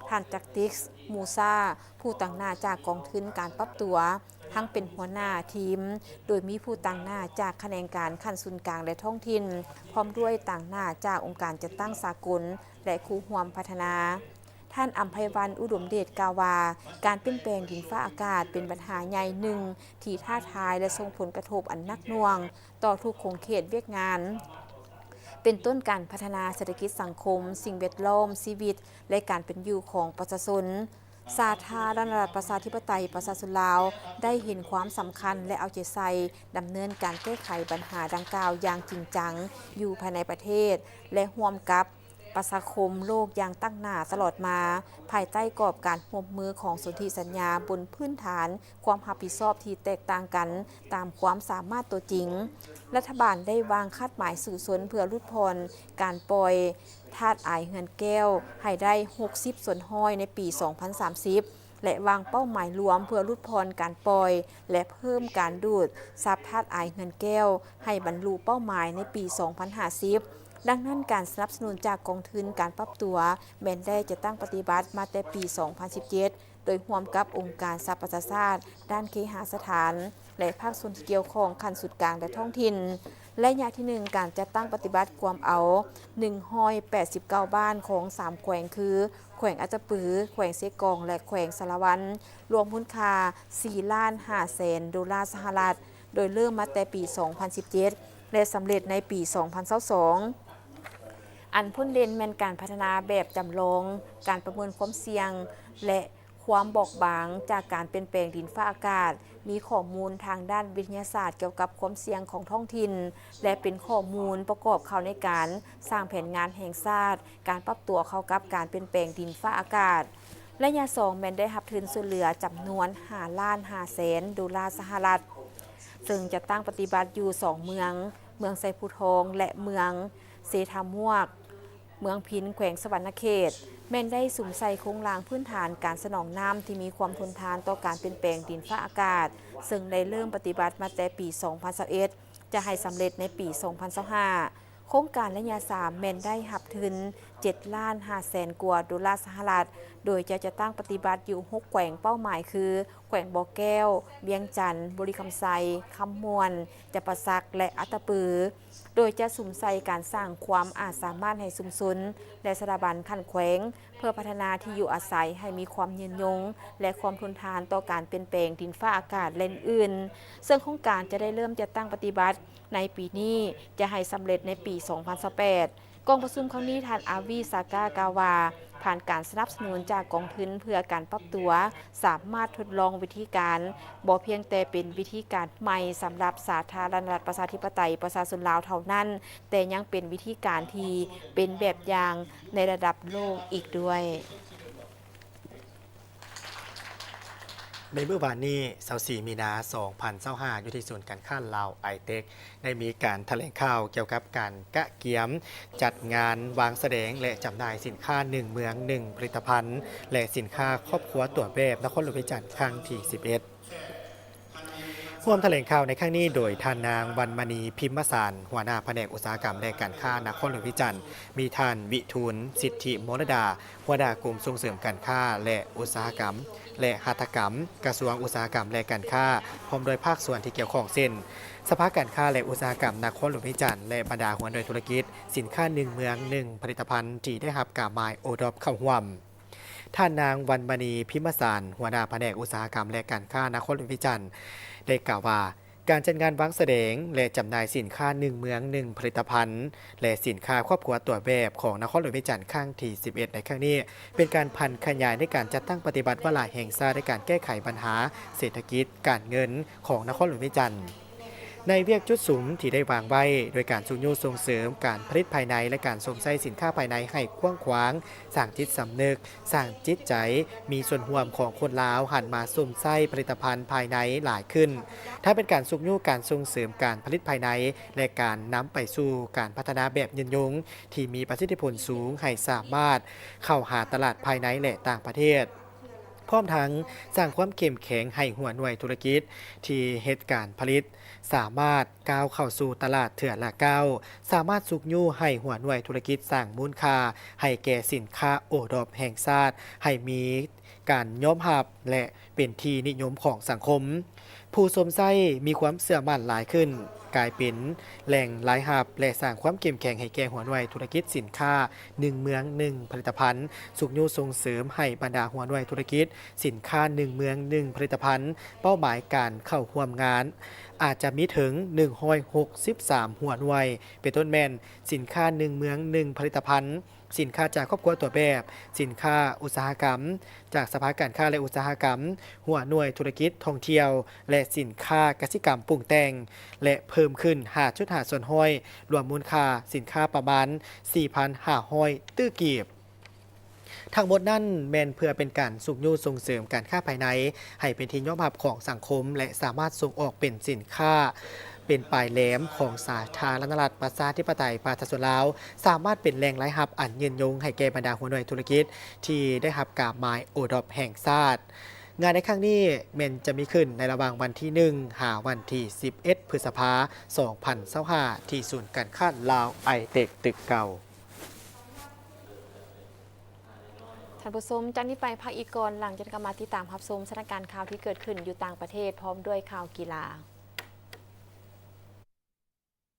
B: ท่านจักติกส์มูซาผู้ตั้งหน้าจากกองทุนการปรับตัวทั้งเป็นหัวหน้าทีมโดยมีผู้ตั้งหน้าจากแขนงการขั้นศูนย์กลางและท้องถิ่นพร้อมด้วยต่างหน้าจากองค์การจัดตั้งสากลและคู่ร่วมพัฒนาท่านอัมไพวันอุดมเดชกล่าวว่าการเปลี่ยนแปลงดินฟ้าอากาศเป็นปัญหาใหญ่หนึ่งที่ท้าทายและส่งผลกระทบอันหนักหน่วงต่อทุกโครงเขตเวียกงานเป็นต้นการพัฒนาเศรษฐกิจสังคมสิ่งแวดล้อมชีวิตและการเป็นอยู่ของประชาชนสาธารณรัฐประชาธิปไตยประชาชนลาวได้เห็นความสำคัญและเอาใจใส่ดำเนินการแก้ไขปัญหาดังกล่าวอย่างจริงจังอยู่ภายในประเทศและร่วมกับประชาคมโลกอย่างตั้งหน้าตลอดมาภายใต้กรอบการร่วมมือของสนธิสัญญาบนพื้นฐานความรับผิดชอบที่แตกต่างกันตามความสามารถตัวจริงรัฐบาลได้วางคาดหมายสู่สนเพื่อลดพรการปล่อยธาตุไอเฮือนแก้วให้ได้60ส่วนห้อยในปี 2030 และวางเป้าหมายรวมเพื่อลดพรการปล่อยและเพิ่มการดูดซับธาตุไอเฮือนแก้วให้บรรลุเป้าหมายในปี 2050ดังนั้นการสนับสนุนจากกองทุนการปรับตัวแม้นได้จะตั้งปฏิบัติมาแต่ปี 2017 โดยร่วมกับองค์การสหประชาชาติด้านเคหสถานและภาคส่วนที่เกี่ยวข้องขั้นสุดกลางและท้องถิ่นและอย่างที่ 1 การจัดตั้งปฏิบัติความเอา189บ้านของ3แขวงคือแขวงอัตตปือแขวงเซกองและแขวงสารวันรวมมูลค่า$4,500,000โดยเริ่มมาแต่ปี 2017 และสำเร็จในปี 2022อันพ้นเด่นแม่นการพัฒนาแบบจำลองการประเมินความเสี่ยงและความบอบบางจากการเปลี่ยนแปลงดินฟ้าอากาศมีข้อมูลทางด้านวิทยาศาสตร์เกี่ยวกับความเสี่ยงของท้องถิ่นและเป็นข้อมูลประกอบเข้าในการสร้างแผนงานแห่งชาติการปรับตัวเข้ากับการเปลี่ยนแปลงดินฟ้าอากาศและยา2แม่นได้รับทุนช่วยเหลือจำนวน$5,500,000ซึ่งจะตั้งปฏิบัติอยู่2เมืองไซภูทองและเมืองเซทามวกเมืองพินแขวงสวรรณเขตแม่นได้สุ่มใส่โครงรางพื้นฐานการสนองน้ำที่มีความทนทานต่อการเปลี่ยนแปลงดินฟ้าอากาศซึ่งได้เริ่มปฏิบัติมาแต่ปี 2021 จะให้สำเร็จในปี 2025 โครงการระยะ3แม่นได้รับทุน 7,500,000 กว่าดอลลาร์สหรัฐโดยจะตั้งปฏิบัติอยู่6แขวงเป้าหมายคือแขวงบ่อแก้วเวียงจันทน์บุรีคำไซคำมวนจะประซักและอัตตปือโดยจะสุ่มใส่การสร้างความอาจสามารถให้ชุมชนและสถาบันขั้นแขวงเพื่อพัฒนาที่อยู่อาศัยให้มีความยืนยงและความทนทานต่อการเปลี่ยนแปลงดินฟ้าอากาศและอื่นซึ่งโครงการจะได้เริ่มจะตั้งปฏิบัติในปีนี้จะให้สำเร็จในปี 2028 กองประชุมครั้งนี้ท่านอาวีซากากาวาผ่านการสนับสนุนจากกองทุนเพื่อการปรับตัวสามารถทดลองวิธีการบ่เพียงแต่เป็นวิธีการใหม่สำหรับสาธารณรัฐประชาธิปไตยประชาชนลาวเท่านั้นแต่ยังเป็นวิธีการที่เป็นแบบอย่างในระดับโลกอีกด้วย
A: ในเมื่อวานนี้24 มีนา 2025อยู่ที่ศูนย์การค้าลาวไอเทคได้มีการแถลงข่าวเกี่ยวกับการกะเกียมจัดงานวางแสดงและจำหน่ายสินค้า1เมือง1ผลิตภัณฑ์และสินค้าครอบครัวตัวแบบนครหลวงพิจันทร์ครั้งที่ 11ร่วมแถลงข่าวในครั้งนี้โดยท่านนางวรรณมณีพิมพ์สารหัวหน้าแผนกอุตสาหกรรมและการค้านครหลวงพิจันทร์มีท่านวิทูลสิทธิมรดาหัวหน้ากลุ่มส่งเสริมการค้าและอุตสาหกรรมและหัตถกรรมกระทรวงอุตสาหกรรมและการค้าพร้อมโดยภาคส่วนที่เกี่ยวข้องเช่นสภาการค้าและอุตสาหกรรมนครหลวงพิจันทร์และบรรดาหัวหน่วยธุรกิจสินค้า1เมือง1ผลิตภัณฑ์ที่ได้รับการหมายโอดอปเข้าร่วมท่านนางวรรณมณีพิมพ์สารหัวหน้าแผนกอุตสาหกรรมและการค้านครหลวงพิจันทร์ได้กล่าวว่าการจัดงานวางแสดงและจำหน่ายสินค้า1เมือง1ผลิตภัณฑ์และสินค้าครอบครัวตัวแบบของนครหลวงพิจันทร์ครั้งที่ 11 ในครั้งนี้เป็นการพันขยายในการจัดตั้งปฏิบัติวาระแห่งชาติในการแก้ไขปัญหาเศรษฐกิจการเงินของนครหลวงพิจันทร์ในเวียกจุดสูงที่ได้วางไว้โดยการส่งยูส่งเสริมการผลิตภายในและการส่งใส่สินค้าภายในให้กว้างขวางสร้างจิตสำนึกสร้างจิตใจมีส่วนร่วมของคนลาวหันมาส่งใส่ผลิตภัณฑ์ภายในหลายขึ้นถ้าเป็นการส่งยูการส่งเสริมการผลิตภายในและการนำไปสู่การพัฒนาแบบยืนยงที่มีประสิทธิผลสูงให้สามารถเข้าหาตลาดภายในและต่างประเทศพร้อมทั้งสร้างความเข้มแข็งให้หัวหน่วยธุรกิจที่เฮ็ดการผลิตสามารถก้าวเข้าสู่ตลาดเถื่อนละก้าวสามารถสุกยู่ให้หัวหน่วยธุรกิจสร้างมูลค่าให้แก่สินค้าโอดอปแห่งชาติให้มีการยอมรับและเป็นที่นิยมของสังคมผู้สวมใส่มีความเสื่อมั่นหลายขึ้นกลายเป็นแหล่งรายรับและสร้างความเข้มแข็งให้แก่หัวหน่วยธุรกิจสินค้า1เมือง1ผลิตภัณฑ์สุกยู่ส่งเสริมให้บรรดาหัวหน่วยธุรกิจสินค้า1เมือง1ผลิตภัณฑ์เป้าหมายการเข้าร่วมงานอาจจะมีถึง163หัวหน่วยเป็นต้นแม่นสินค้า1เมือง1ผลิตภัณฑ์สินค้าจากครอบครัวตัวแบบสินค้าอุตสาหกรรมจากสภาการค้าและอุตสาหกรรมหัวหน่วยธุรกิจท่องเที่ยวและสินค้ากสิกรรมปรุงแต่งและเพิ่มขึ้น 5.5 ส่วนห้อยรวมมูลค่าสินค้าประมาณ 4,500 ตื้อกีบทั้งหมดนั้นแม่นเพื่อเป็นการสุกยู่ส่งเสริมการค้าภายในให้เป็นที่ยอมรับของสังคมและสามารถส่งออกเป็นสินค้าเป็นปลายแหลมของสาธารณรัฐประชาธิปไตยประชาชนลาวสามารถเป็นแหล่งรายรับอันยืนยงให้แก่บรรดาหัวหน่วยธุรกิจที่ได้รับการหมายโอดอปแห่งชาติงานในครั้งนี้แม่นจะมีขึ้นในระหว่างวันที่1หาวันที่11พฤษภาคม2025ที่ศูนย์การค้าลาวไอเทคตึกเก่า
B: ท่านผู้ชมจากนี้ไปพักอีกก่อนหลังจากกลับมาติดตามรับชมสถานการณ์ข่าวที่เกิดขึ้นอยู่ต่างประเทศพร้อมด้วยข่าวกีฬา